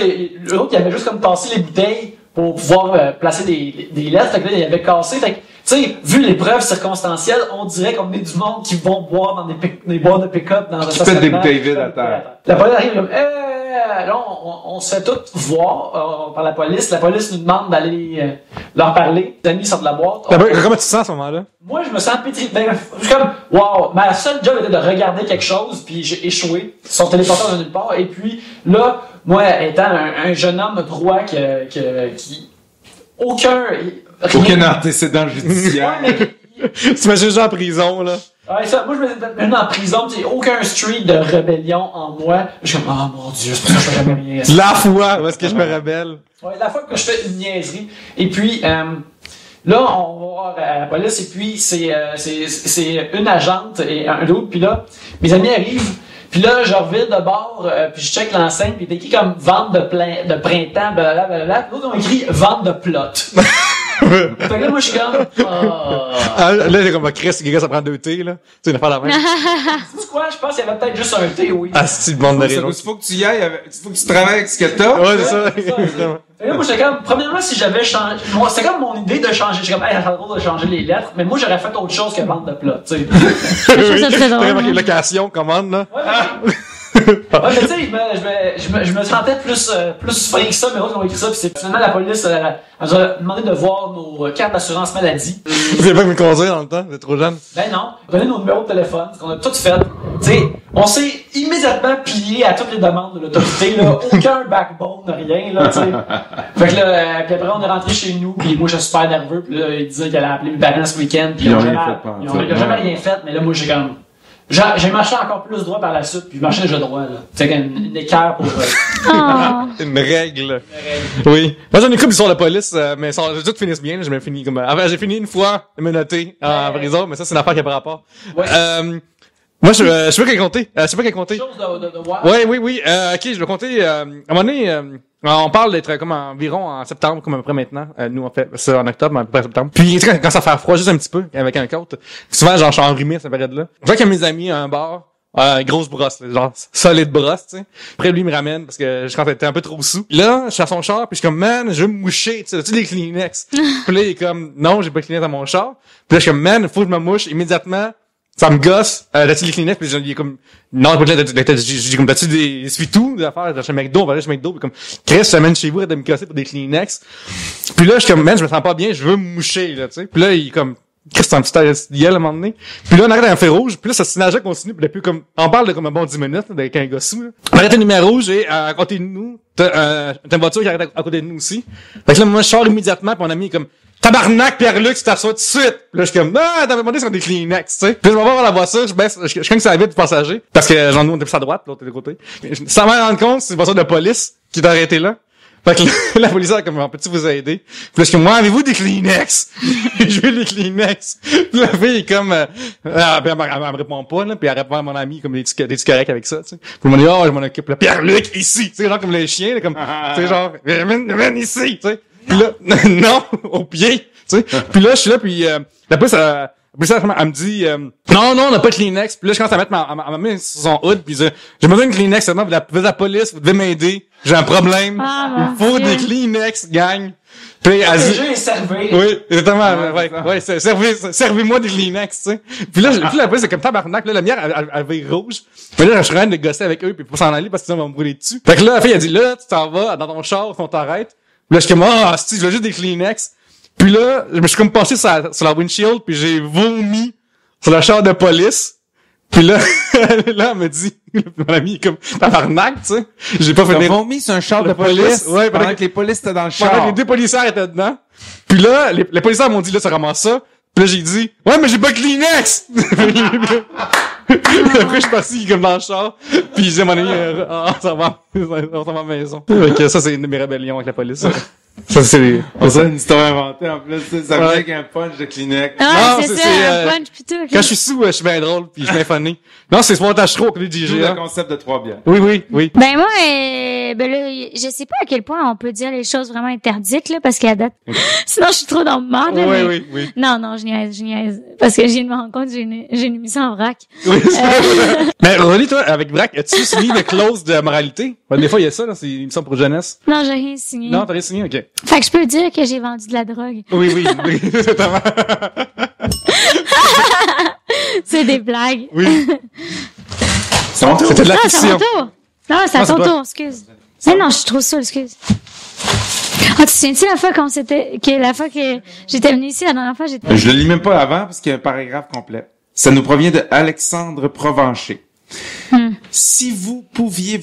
l'autre, il avait juste comme tassé les bouteilles pour pouvoir placer des lettres. Fait que là, il avait cassé. Fait que, tu sais, vu les preuves circonstancielles, on dirait qu'on est du monde qui vont boire dans des boîtes de pick-up dans un stationnement. Qui pète des bouteilles vides à terre. La police arrive comme, là, on se fait tout voir par la police. La police nous demande d'aller leur parler. Les amis sortent de la boîte. Comment tu te sens à ce moment-là? Moi, je me sens pétrifié. Je suis comme, wow, ma seule job était de regarder quelque chose, puis j'ai échoué. Ils sont téléportés de nulle part. Et puis, là, moi, étant un jeune homme droit qui aucun antécédent judiciaire. Tu m'imagines juste en prison, là. Ouais, ça, moi, je me mets en prison, j'ai aucun streak de rébellion en moi. Je suis comme, oh mon Dieu, c'est pour ça que je fais jamais rien. La fois où est-ce que je me rebelle? Ouais, la fois que je fais une niaiserie. Et puis, là, on va voir la police, et puis c'est une agente et un autre, puis là, mes amis arrivent, puis là, je revire de bord, puis je check l'enseigne, puis il est écrit comme vente de printemps, blablabla. L'autre, on écrit vente de plot. Fait que là, moi, je suis comme, là, c'est comme, Chris, ça prend 2 thés, là. Tu sais, une affaire la même. C'est quoi? Je pense qu'il y avait peut-être juste un thé, oui. Ah, c'est le monde de raison. Il faut que tu y ailles, il faut que tu travailles avec ce que t'as. Ouais, c'est ça. Fait que là, moi, j'étais comme, premièrement, si j'avais changé, c'était comme mon idée de changer. J'étais comme, hey, ça drôle de changer les lettres, mais moi, j'aurais fait autre chose que vente de plot, tu sais. Je trouve ça très drôle. T'as marqué location, commande, là. Ouais, mais tu sais, je me sentais plus frais que ça, mais autres ont écrit ça, puis c'est finalement la police nous a demandé de voir nos cartes d'assurance maladie. Vous avez pas me conduire dans le temps, vous êtes trop jeune. Ben non, donner nos numéros de téléphone, ce qu'on a tout fait. Tu sais, on s'est immédiatement plié à toutes les demandes de l'autorité, là, aucun backbone, rien, là, tu sais. Fait que là, puis après on est rentré chez nous, puis moi j'étais super nerveux, puis là, il disait qu'il allait appeler mes parents ce week-end, puis ils ont jamais rien fait, mais là, moi j'ai comme... J'ai marché encore plus droit par la suite, puis je marchais déjà droit, là. C'est une équerre pour... Une règle. Oui. Moi, j'en ai cru sur la police, mais tout finisse bien, là, j'ai fini une fois, menotté en prison, mais ça, c'est une affaire qui a pas rapport. Ouais. Moi, je sais pas quel compter. Chose de voir. Oui. Ok, je vais compter, à un moment donné, on parle d'être comme environ en septembre, comme à peu près maintenant. Nous, on fait ça en octobre, mais à peu près en septembre. Puis, tu sais, quand ça fait froid, juste un petit peu, avec un coat, souvent, genre, je suis enrhumé à cette période-là. Je vois qu'il y a mes amis à un bar, grosse brosse, là, genre, solide brosse, tu sais. Après, lui, il me ramène, parce que je était un peu trop sous. Là, je suis à son char, puis je suis comme, man, je veux me moucher, tu sais, as-tu des Kleenex? Puis là, il est comme, non, j'ai pas de Kleenex dans mon char. Puis là, je suis comme, man, faut que je me mouche immédiatement. Ça me gosse. T'as-tu des Kleenex? Puis il est comme, non, pas de j'ai comme, t'as-tu des essuie-tout, des affaires, chez McDo, on va aller chez McDo, puis comme, Chris, je t'amène chez vous, de me casser pour des Kleenex. Puis là, je suis comme, man, je me sens pas bien, je veux me moucher, là, tu sais. Puis là, il est comme, Chris, c'est un petit gueule à un moment donné. Puis là, on arrête un feu rouge, puis là, ce signage-là continue, puis depuis comme, on parle de comme un bon 10 minutes, là, avec un gars sous, là. On arrête une lumière rouge, et à côté de nous, t'as une voiture qui arrête à côté de nous aussi. Fait que là, moi, je sors immédiatement, puis mon ami est comme, tabarnak, Pierre-Luc, tu t'assois tout de suite. Puis là, je suis comme, non, t'avais demandé sur des Kleenex, tu sais. Puis je m'en vais voir la voiture, je baisse, je crains que ça vite du passager. Parce que, genre, nous, on était plus à droite, l'autre côté. Sans m'en rendre compte, c'est une voiture de police qui t'a arrêté là. Fait que la police a comme, peux-tu vous aider? Puis là, je suis comme, moi, avez-vous des Kleenex? Je veux des Kleenex. Puis la fille est comme, puis elle me répond pas, là. Puis elle répond à mon ami, comme, t'es-tu correct avec ça, tu sais. Puis elle m'a dit, oh, je m'en occupe, là. Pierre-Luc, ici. Tu sais, genre, comme les chiens, là, comme, tu sais, genre, viens ici, tu sais. Puis là, non, au pied. Tu sais. Puis là, je suis là, puis la police, elle me dit, non, on n'a pas de Kleenex. Puis là, je commence à mettre ma main sur son hood, puis j'ai besoin de Kleenex, seulement, la police, vous devez m'aider. J'ai un problème. Il faut des Kleenex, gang. Puis elle dit, servir. oui, exactement, ouais, servez-moi des Kleenex, tu sais. Puis là, la police, c'est comme tabarnak, là, la lumière, elle va rouge. Puis là, je suis en train de gosser avec eux, puis pour s'en aller, parce que sinon, on va me brûler dessus. Fait que là, la fille, elle dit, là, tu t'en vas dans ton char, on t'arrête. Puis là, je suis comme, je veux juste des Kleenex. Puis là, je me suis comme penché sur la windshield, puis j'ai vomi sur le char de police. Puis là, là, elle me dit, mon ami est comme, tabarnak, tu sais. J'ai pas fait des... vomi sur un char de police? Ouais, pendant que les polices étaient dans le char. Pendant que les 2 policiers étaient dedans. Puis là, les policiers m'ont dit, là, ça ramasse ça. Puis là, j'ai dit, ouais, mais j'ai pas de Kleenex! Après, je suis parti comme dans le char. Puis j'ai mon ami, on s'en va à la maison. Ok, ça, c'est une de mes rébellions avec la police. Ça, c'est une histoire inventée, en plus. Ça vient avec un punch de Kleenex. Ah, c'est ça, un punch plutôt. Quand je suis sous, je suis bien drôle, puis je suis bien funny. Non, c'est ce montage trop que les DJ. Tout le concept de 3 bières. Oui. Ben moi, là, je sais pas à quel point on peut dire les choses vraiment interdites, là, parce qu'à date, sinon je suis trop dans le merde. Oui. Non, je niaise. Parce que je viens de me rendre compte, j'ai une émission en vrac. Oui, mais Rolly, toi, avec Vrac, as-tu signé une clause de moralité? Des fois, il y a ça, là, c'est une émission pour jeunesse. Non, j'ai rien signé. Non, t'as rien signé, ok. Fait que je peux dire que j'ai vendu de la drogue. Oui, totalement. C'est des blagues. Oui. C'est mon tour. C'était de la fiction. C'est mon tour. Non, c'est à Non, c'est ton pas- tour, excuse. Mais non, je suis trop saoule, excuse. Ah, tu te souviens-tu la fois que j'étais venue ici la dernière fois, Je le lis même pas avant parce qu'il y a un paragraphe complet. Ça nous provient de Alexandre Provencher. Si vous pouviez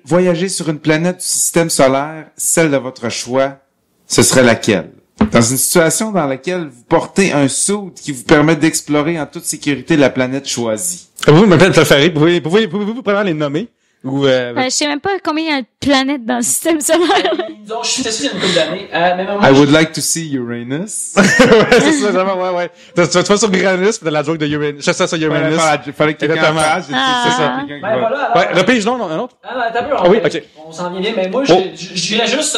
voyager sur une planète du système solaire, celle de votre choix, ce serait laquelle? Dans une situation dans laquelle vous portez un suit qui vous permet d'explorer en toute sécurité la planète choisie. Vous, ma planète préférée, pouvez-vous vraiment les nommer? Ou, je sais même pas combien il y a de planètes dans le système solaire. Donc, je suis sûr qu'il y a une couple d'années. Mais moi, I would like to see Uranus. ouais, c'est ça, vraiment, ouais. Tu vas sur Uranus, pis t'as la joke de Uranus. Je sais ça sur Uranus. Fallait que quelqu'un Exactement. fasse, c'est ça. Ben voilà, alors, Ouais, repige non, un autre? Ah non, t'as peu. Ah oui, ok. On s'en vient bien, mais moi, Oh. j'irais juste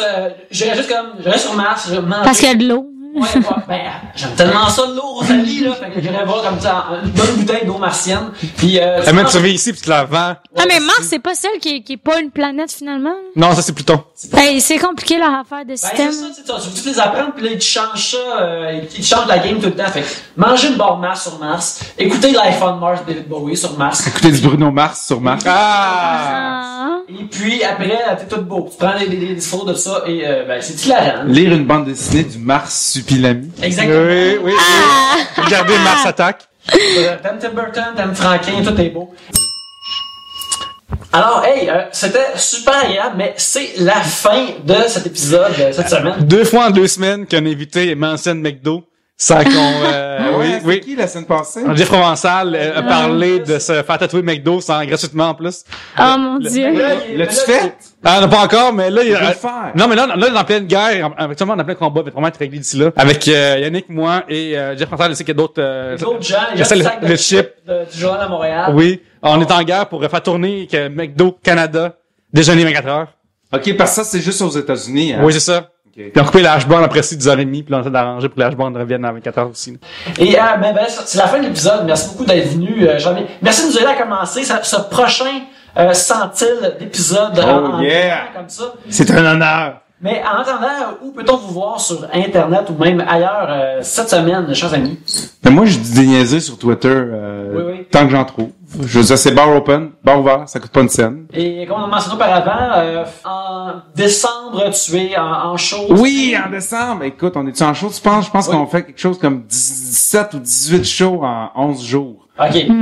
sur Mars. Parce qu'il y a de l'eau. Ouais, ben, j'aime tellement ça de l'eau, Rosalie, là. Fait que j'irais voir comme ça, une bonne bouteille d'eau martienne. Puis, Même tu reviens ici pis tu la vends. Ah, mais Mars, c'est pas celle qui est pas une planète, finalement. Non, ça c'est Pluton. Ben, c'est compliqué, leur affaire de Ben, système. c'est ça, tu veux tous les apprendre, puis là, ils te changent ça, ils te changent la game tout le temps. Fait que, manger une barre Mars sur Mars, écouter Life on Mars de David Bowie sur Mars. Écoutez du Bruno Mars sur Mars. Ah. Et puis, après, t'es tout beau. Tu prends des photos de ça, et, ben, c'est hilarant. Lire une bande dessinée du Mars Supilami. Exactement. Oui. Regardez Mars attaque. T'aimes Tim Burton, t'aimes Franquin, tout est beau. Alors, hey, c'était super agréable, mais c'est la fin de cet épisode cette semaine. 2 fois en 2 semaines qu'un invité mentionne McDo sans qu'on... C'est qui la semaine passée? Jeff Provençal a parlé de se faire tatouer McDo sans gratuitement en plus. Oh mon Dieu. L'as-tu fait? Ah, non, pas encore, mais là, il Je vais le faire. Non, mais là, on est en pleine guerre. Actuellement, on est en plein combat. Il va vraiment être réglé d'ici là. Avec Yannick, moi et Jeff Provençal. Je sais qu'il y a d'autres... Les autres gens, les gens c'est du le- sac le de chip. du journal à Montréal. Oui. On est en guerre pour faire tourner que McDo Canada, déjeuner 24 heures. Ok, parce que ça, c'est juste aux États-Unis. Hein? Oui, c'est ça. Ok. Puis on a coupé la H-Born après 10h30, puis là, on essaie d'arranger pour que la H-Born revienne à 24h aussi. Et ben, c'est la fin de l'épisode. Merci beaucoup d'être venu. Merci de nous aider à commencer ce prochain centile d'épisode en yeah. comme ça. C'est un honneur. Mais en attendant, où peut-on vous voir sur Internet ou même ailleurs cette semaine, chers amis? Mais moi, je dis des niaiseries sur Twitter Oui. tant que j'en trouve. Je veux dire, c'est bar open, bar ouvert, ça coûte pas une scène. Et comme on a mentionné auparavant, en décembre, tu es en show. Oui, en décembre. Écoute, on est-tu en show, tu penses? Je pense qu'on fait quelque chose comme 17 ou 18 shows en 11 jours. OK. Il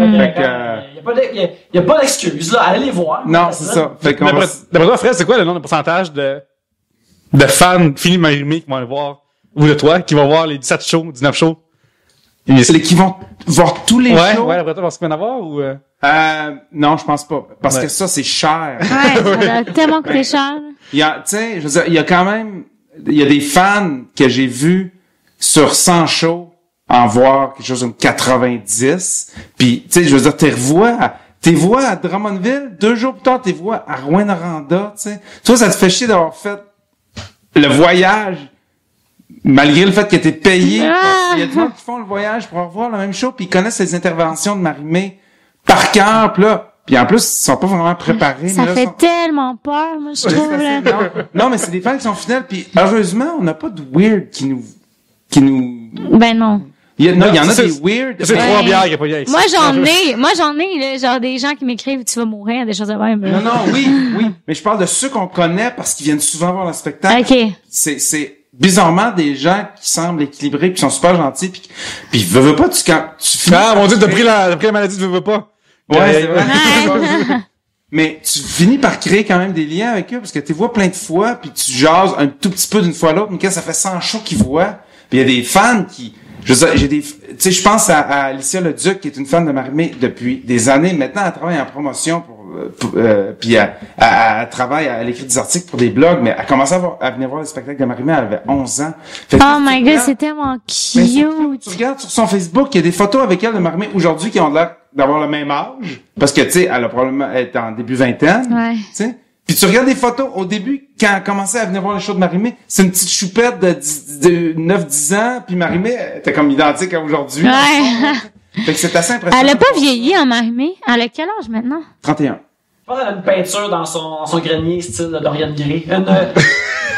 n'y a pas d'excuse, là. Allez les voir. Non, c'est ça. Fait qu'on va... D'après toi, Fred, c'est quoi le nombre de pourcentage de fans Philippe Marimé qui vont aller voir, ou de toi, qui vont voir les 17 shows, 19 shows? C'est les qui vont voir tous les shows? Ouais, d'après toi, parce qu'il va y en avoir, ou non, je pense pas. Parce Ouais. que ça, c'est cher. Ouais, ça doit tellement coûter cher. Il y a, tu sais, je veux dire, il y a quand même, il y a des fans que j'ai vus sur 100 shows en voir quelque chose comme 90. Puis, tu sais, je veux dire, t'es voix à Drummondville, 2 jours plus tard, t'es voix à Rouyn-Noranda, tu sais. Toi, ça te fait chier d'avoir fait le voyage, malgré le fait que t'es payé. Ah! Il y a des gens qui font le voyage pour revoir la même show, puis ils connaissent les interventions de Marie-Mé par cœur, puis en plus, ils sont pas vraiment préparés. Ça mais là, fait sont- tellement peur, moi, je trouve, là. non, mais c'est des fans qui sont fidèles, puis heureusement, on n'a pas de weird qui nous... Ben non. Il y en a c'est- des weird. c'est Ouais. 3 bières qu'il n'y a pas eu avec ça. Moi, j'en ai, là, genre, des gens qui m'écrivent, tu vas mourir, des choses de même, là. Non, oui. Mais je parle de ceux qu'on connaît parce qu'ils viennent souvent voir le spectacle. OK. C'est bizarrement des gens qui semblent équilibrés puis qui sont super gentils puis veux pas, quand tu finis... Ah, mon Dieu, t'as pris la maladie de veux pas. Ouais, c'est vrai. Ouais. Mais tu finis par créer quand même des liens avec eux parce que tu les vois plein de fois puis tu jases un tout petit peu d'une fois à l'autre, mais quand ça fait 100 shows qu'ils voient, puis il y a des fans qui... Je veux dire, tu sais, je pense à Alicia Leduc, qui est une fan de Marie-Mé depuis des années. Maintenant, elle travaille en promotion puis elle travaille, elle écrit des articles pour des blogs, mais elle a commencé à venir voir le spectacle de Marie-Mé, elle avait 11 ans. Fait que Oh tu my god, regardes- c'est tellement mais cute. tu regardes sur son Facebook, il y a des photos avec elle de Marie-Mé aujourd'hui qui ont l'air d'avoir le même âge. Parce que, tu sais, elle est en début vingtaine. Ouais. Tu sais. Puis tu regardes des photos, au début, quand elle commençait à venir voir les shows de Marie-Mé, c'est une petite choupette de 9-10 ans, puis Marie-Mé était comme identique à aujourd'hui. Ouais. Fait que c'est assez impressionnant. Elle a pas vieilli en Marimé. Elle a quel âge maintenant? 31. Je pense qu'elle a une peinture dans son grenier, style Dorian Gray. Une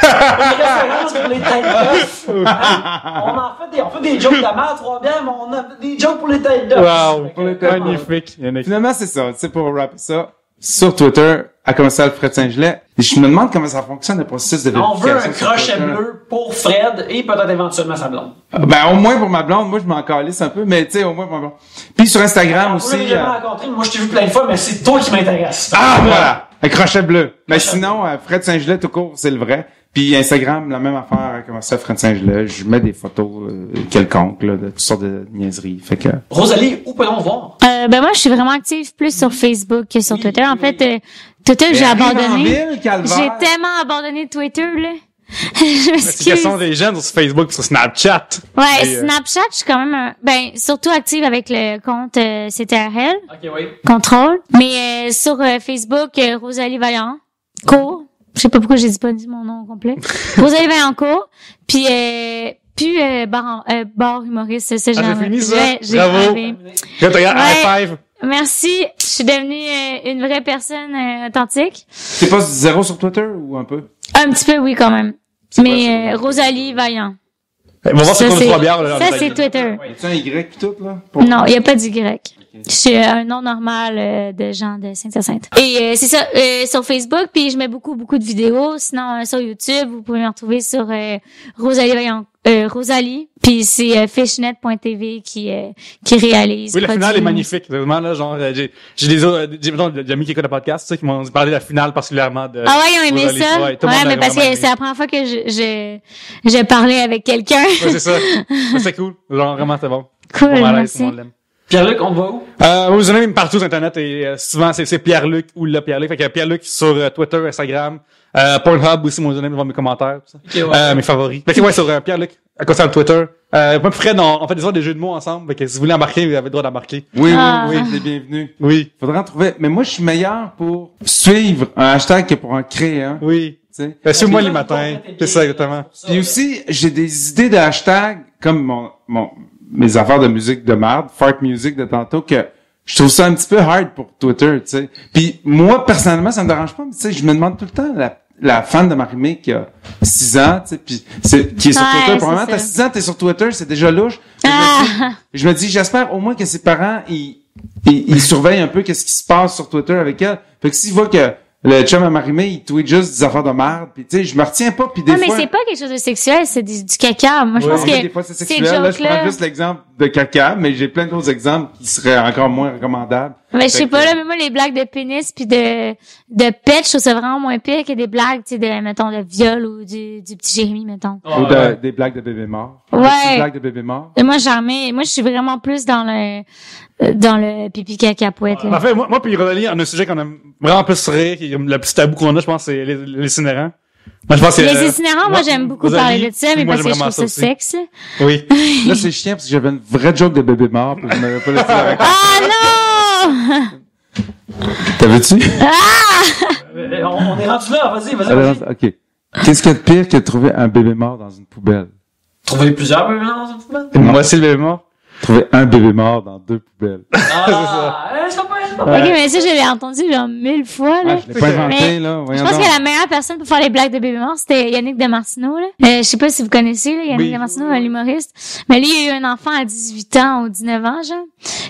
référence pour les têtes d'œufs. On fait des jokes de merde, 3 bières, mais on a des jokes pour les têtes d'œufs. Wow. Pour les têtes d'œufs. Magnifique. Yannick. Finalement, c'est ça. Tu sais, pour rapper ça, sur Twitter à commercial Fred Saint-Gelais. Et je me demande comment ça fonctionne, le processus de vérification. On veut un crochet bleu pour Fred et peut-être éventuellement sa blonde. Ben, au moins pour ma blonde. Moi, je m'en calisse un peu, mais tu sais, au moins pour ma blonde. Puis sur Instagram aussi. Moi, je l'ai rencontré. Moi, je t'ai vu plein de fois, mais c'est toi qui m'intéresse. Ah, voilà! Un crochet bleu. Mais sinon, Fred Saint-Gelais tout court, c'est le vrai. Puis Instagram, la même affaire, comme ça, Fred Saint-Gelais. Je mets des photos quelconques, là, de toutes sortes de niaiseries. Fait que... Rosalie, où peut-on voir? Ben moi, je suis vraiment active plus sur Facebook que sur Twitter. En fait, Twitter, j'ai abandonné. J'ai tellement abandonné Twitter, là. C'est question des jeunes sur Facebook, sur Snapchat. Ouais, Snapchat, je suis quand même surtout active avec le compte CTRL. OK, oui. Contrôle. Mais sur Facebook, Rosalie Vaillancourt. Je sais pas pourquoi j'ai pas dit mon nom complet. Rosalie Vaillancourt. Puis bar humoriste, ça j'ai fini ça. J'ai bravo. High five. Merci. Je suis devenue une vraie personne authentique. T'es pas zéro sur Twitter ou un peu? Un petit peu, oui, quand même. Mais Rosalie Vaillant. On va voir ça, c'est 3 bières. Là, ça, c'est Twitter. Y a un Y pis tout, là? Non, il y a pas d'Y. Okay. Je suis un nom normal de gens de Saint-Hyacinthe. Et c'est ça, sur Facebook, puis je mets beaucoup de vidéos. Sinon, sur YouTube, vous pouvez me retrouver sur Rosalie Vaillant. Rosalie, puis c'est fishnet.tv qui réalise. Oui, la finale est magnifique. Vraiment, là, genre, j'ai des amis qui écoutent le podcast, tu sais, qui m'ont parlé de la finale particulièrement de. Ah ouais, ils ont aimé Rosalie. ça. Ouais, mais parce que c'est la première fois que j'ai parlé avec quelqu'un. Ouais, c'est ça. C'est cool. Genre, vraiment, c'est bon. Cool, merci. Pierre-Luc, on va où? Vous en avez même partout sur Internet et souvent c'est Pierre-Luc ou le Pierre-Luc. Fait que Pierre-Luc sur Twitter, Instagram, Pornhub aussi, mon username devant mes commentaires, tout ça. Okay, ouais. Mes favoris. Fait que ouais, sur Pierre-Luc, à cause de Twitter. Moi Fred, on fait des jeux de mots ensemble. Fait que si vous voulez embarquer, vous avez le droit d'embarquer. Oui, les bienvenus. Oui. Faudra en trouver. Mais moi, je suis meilleur pour suivre un hashtag que pour en créer un. Oui. Suis-moi les matins. C'est ça, exactement. Puis aussi, j'ai des idées de hashtags comme mes affaires de musique de merde, fart music de tantôt, que je trouve ça un petit peu hard pour Twitter, tu sais. Puis moi, personnellement, ça me dérange pas, mais tu sais, je me demande tout le temps, la fan de Marie-Mé qui a 6 ans, tu sais, puis qui est sur Twitter. Probablement, t'as 6 ans, t'es sur Twitter, c'est déjà louche. Je me dis, j'espère au moins que ses parents, ils surveillent un peu qu'est-ce qui se passe sur Twitter avec elle. Fait que s'ils voient que le chum à Marie-Mé, il tweet juste des affaires de merde, puis tu sais, je me retiens pas, puis des fois... mais c'est pas quelque chose de sexuel, c'est du caca. Moi, je pense que des fois, c'est sexuel. Là, je prends juste l'exemple de caca, mais j'ai plein d'autres exemples qui seraient encore moins recommandables. Mais je sais pas, là, mais moi, les blagues de pénis puis de pet, je trouve ça vraiment moins pire que des blagues, tu sais, mettons, de viol ou du petit Jérémy, mettons. Ou des blagues de bébé mort. Ouais. Des blagues de bébé mort. Et moi, je suis vraiment plus dans le pipi caca poète, là. En fait, moi puis Rosalie, on a un sujet qu'on aime vraiment plus rire, le petit tabou qu'on a, je pense, c'est les itinérants. Moi, je pense que les itinérants, moi, j'aime beaucoup parler de ça, mais parce que je trouve ça sexe. Oui. Là, c'est chiant parce que j'avais une vraie joke de bébé mort, puis je m'avais pas laissé la raconter. Ah non! T'avais-tu? On est rendu là, vas-y. OK. Qu'est-ce qu'il y a de pire que de trouver un bébé mort dans une poubelle? Trouver plusieurs bébés morts dans une poubelle? Moi aussi, le bébé mort. Trouver un bébé mort dans 2 poubelles. C'est pas Ok, mais ça, je l'ai entendu genre 1000 fois, là. Je l'ai pas inventé, là. Je pense que la meilleure personne pour faire les blagues de bébé mort, c'était Yannick Demartino, là. Je sais pas si vous connaissez, là, Yannick Demartino, un humoriste. Mais lui, il a eu un enfant à 18 ans ou 19 ans, genre.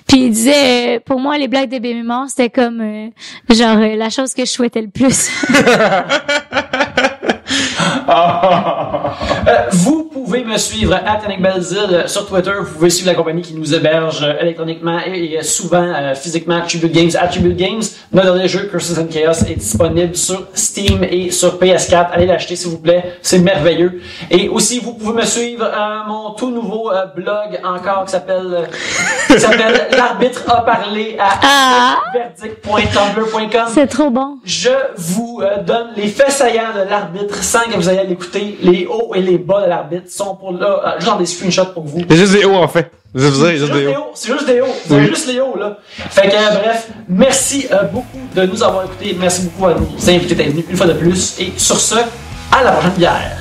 Puis il disait, pour moi, les blagues de bébé mort, c'était comme, genre, la chose que je souhaitais le plus. Vous pouvez me suivre à Yannick Belzile sur Twitter. Vous pouvez suivre la compagnie qui nous héberge électroniquement et souvent physiquement, Tribute Games à Tribute Games. Notre dernier jeu, Curses and Chaos, est disponible sur Steam et sur PS4. Allez l'acheter s'il vous plaît, c'est merveilleux. Et aussi, vous pouvez me suivre à mon tout nouveau blog encore qui s'appelle L'arbitre a parlé à verdict.tumblr.com. C'est trop bon. Je vous donne les faits saillants de l'arbitre sans que vous ayez à l'écouter. Les hauts et les bas de l'arbitre sont pour là, genre des screenshots pour vous. C'est juste des hauts, en fait. C'est juste des hauts. C'est juste des hauts. Vous avez juste les hauts, là. Fait que, bref, merci beaucoup de nous avoir écoutés. Merci beaucoup à nos invités d'être venus une fois de plus. Et sur ce, à la prochaine bière.